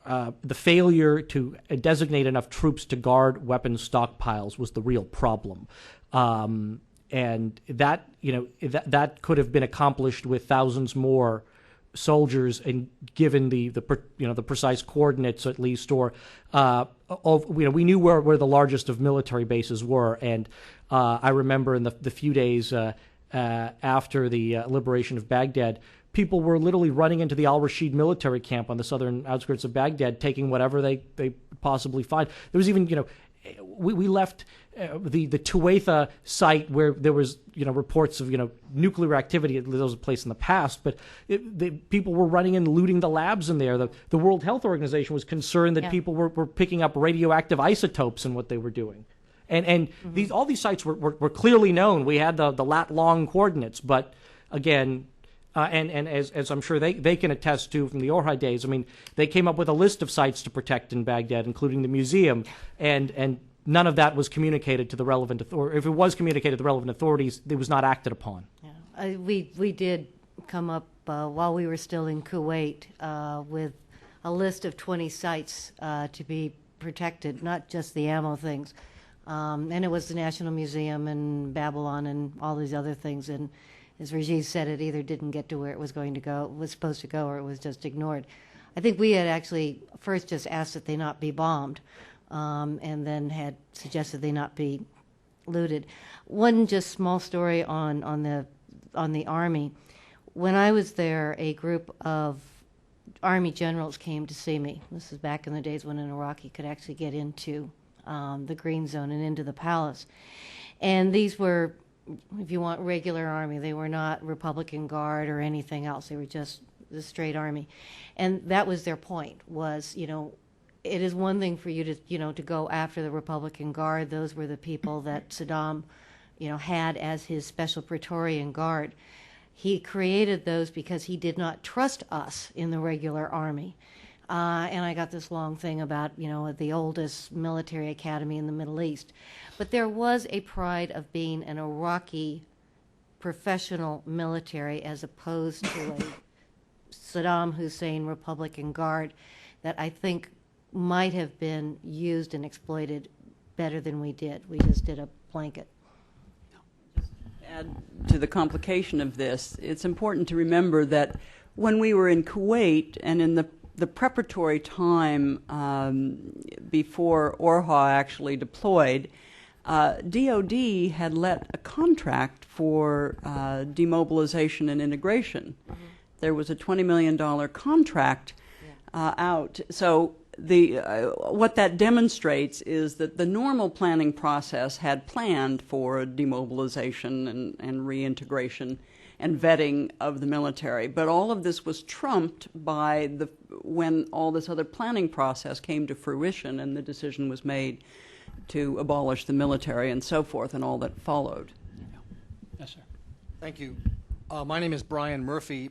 the failure to designate enough troops to guard weapons stockpiles was the real problem. And that, that could have been accomplished with thousands more soldiers and given the precise coordinates at least, or we knew where the largest of military bases were. And I remember in the few days after the liberation of Baghdad, people were literally running into the al-Rashid military camp on the southern outskirts of Baghdad, taking whatever they possibly find. There was even, we left the Tuwaitha site where there was, reports of, nuclear activity. There was a place in the past, but people were running and looting the labs in there. The World Health Organization was concerned that people were picking up radioactive isotopes in what they were doing. And all these sites were clearly known. We had the lat-long coordinates, but again, and as I'm sure they can attest to from the Orhai days, I mean, they came up with a list of sites to protect in Baghdad, including the museum, and none of that was communicated to the relevant authorities. If it was communicated to the relevant authorities, it was not acted upon. Yeah. We did come up while we were still in Kuwait with a list of 20 sites to be protected, not just the ammo things. And it was the National Museum and Babylon and all these other things. And as Rajiv said, it either didn't get to where it was supposed to go, or it was just ignored. I think we had actually first just asked that they not be bombed, and then had suggested they not be looted. One just small story on the Army. When I was there, a group of Army generals came to see me. This is back in the days when an Iraqi could actually get into the Green Zone and into the palace. And these were, if you want, regular Army. They were not Republican Guard or anything else. They were just the straight Army. And that was their point, was, it is one thing for you to, to go after the Republican Guard. Those were the people that Saddam, had as his special Praetorian Guard. He created those because he did not trust us in the regular Army. And I got this long thing about, the oldest military academy in the Middle East. But there was a pride of being an Iraqi professional military as opposed to a Saddam Hussein Republican Guard that I think might have been used and exploited better than we did. We just did a blanket. Add to the complication of this, it's important to remember that when we were in Kuwait and in the preparatory time before Orha actually deployed, DOD had let a contract for demobilization and integration. Mm-hmm. There was a $20 million contract out. So what that demonstrates is that the normal planning process had planned for demobilization and reintegration and vetting of the military. But all of this was trumped by when all this other planning process came to fruition and the decision was made to abolish the military and so forth and all that followed. Yes, sir. Thank you. My name is Brian Murphy.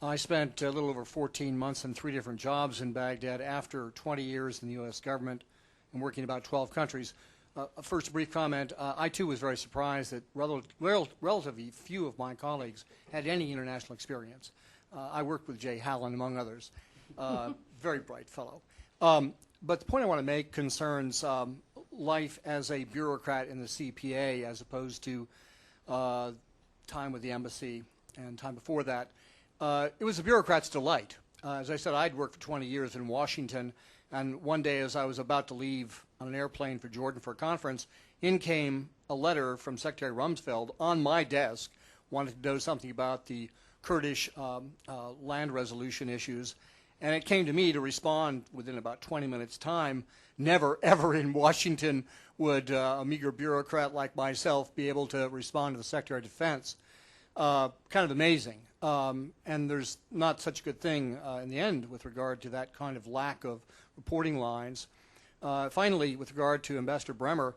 I spent a little over 14 months in 3 different jobs in Baghdad after 20 years in the U.S. government and working in about 12 countries. First, a brief comment. I, too, was very surprised that relatively few of my colleagues had any international experience. I worked with Jay Hallen, among others. Very bright fellow. But the point I want to make concerns life as a bureaucrat in the CPA as opposed to time with the embassy and time before that. It was a bureaucrat's delight. As I said, I'd worked for 20 years in Washington, and one day as I was about to leave on an airplane for Jordan for a conference, in came a letter from Secretary Rumsfeld on my desk, wanted to know something about the Kurdish land resolution issues, and it came to me to respond within about 20 minutes' time. Never, ever in Washington would a meager bureaucrat like myself be able to respond to the Secretary of Defense. Kind of amazing. And there's not such a good thing in the end with regard to that kind of lack of reporting lines. Finally, with regard to Ambassador Bremer,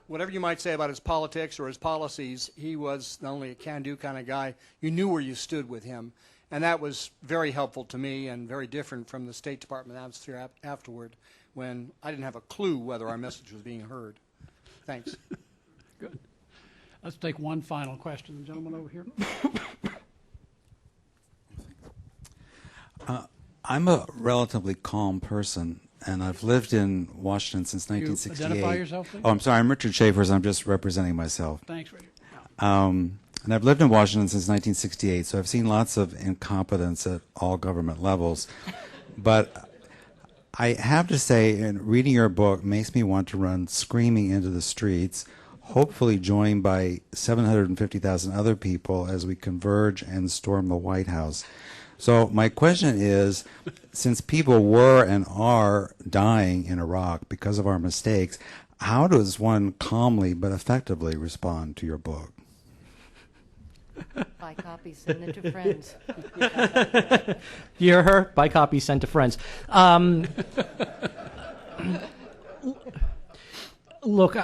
whatever you might say about his politics or his policies, he was not only a can-do kind of guy, you knew where you stood with him. And that was very helpful to me and very different from the State Department atmosphere afterward when I didn't have a clue whether our message was being heard. Thanks. Good. Let's take one final question. The gentleman over here. I'm a relatively calm person, and I've lived in Washington since 1968. Identify yourself, please. Oh, I'm sorry. I'm Richard Schaefer. I'm just representing myself. Thanks, Richard. And I've lived in Washington since 1968, so I've seen lots of incompetence at all government levels. But I have to say, in reading your book makes me want to run screaming into the streets, hopefully joined by 750,000 other people as we converge and storm the White House. So my question is, since people were and are dying in Iraq because of our mistakes, how does one calmly but effectively respond to your book? Buy copies, send it to friends. You hear her? Buy copies, send to friends. Look,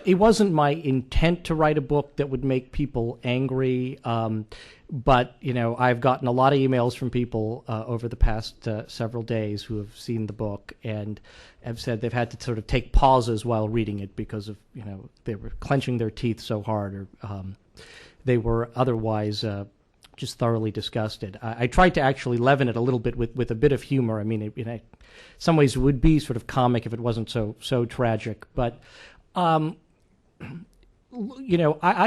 it wasn't my intent to write a book that would make people angry, but I've gotten a lot of emails from people over the past several days who have seen the book and have said they've had to sort of take pauses while reading it because of they were clenching their teeth so hard, or they were otherwise just thoroughly disgusted. I tried to actually leaven it a little bit with a bit of humor. I mean, in some ways it would be sort of comic if it wasn't so tragic. But, I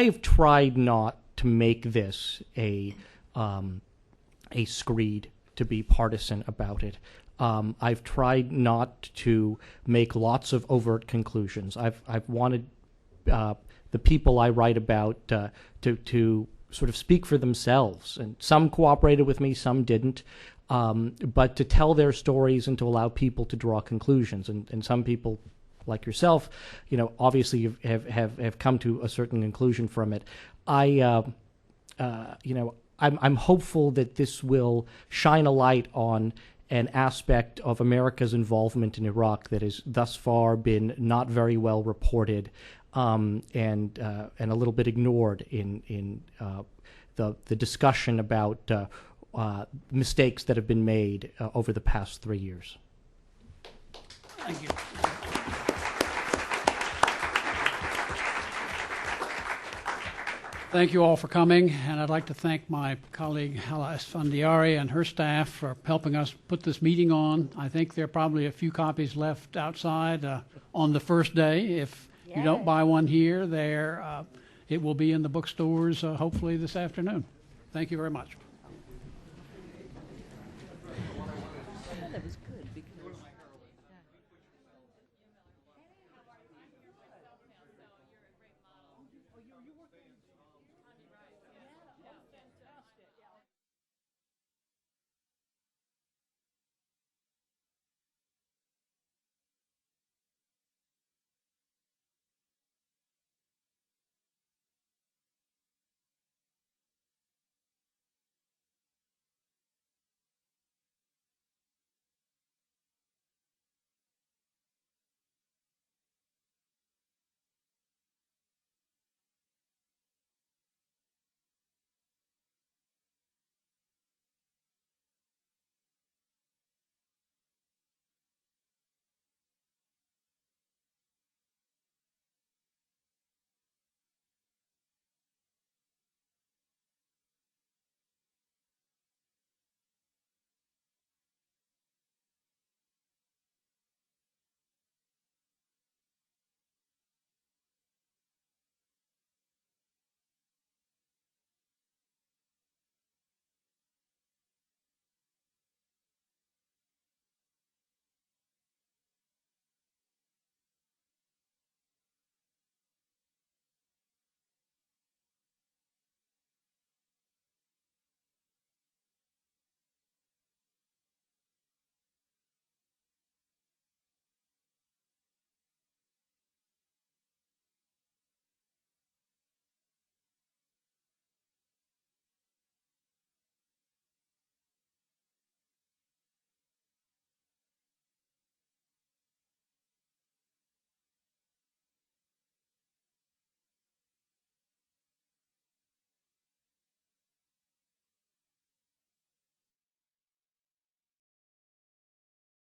have tried not to make this a screed, to be partisan about it. I've tried not to make lots of overt conclusions. I've wanted the people I write about to sort of speak for themselves, and some cooperated with me, some didn't, but to tell their stories and to allow people to draw conclusions. And some people, like yourself, obviously have come to a certain conclusion from it. I'm hopeful that this will shine a light on an aspect of America's involvement in Iraq that has thus far been not very well reported, and a little bit ignored in the discussion about mistakes that have been made over the past 3 years. Thank you. Thank you all for coming, and I'd like to thank my colleague Hala Esfandiari and her staff for helping us put this meeting on. I think there are probably a few copies left outside on the first day. If you don't buy one here, it will be in the bookstores hopefully this afternoon. Thank you very much.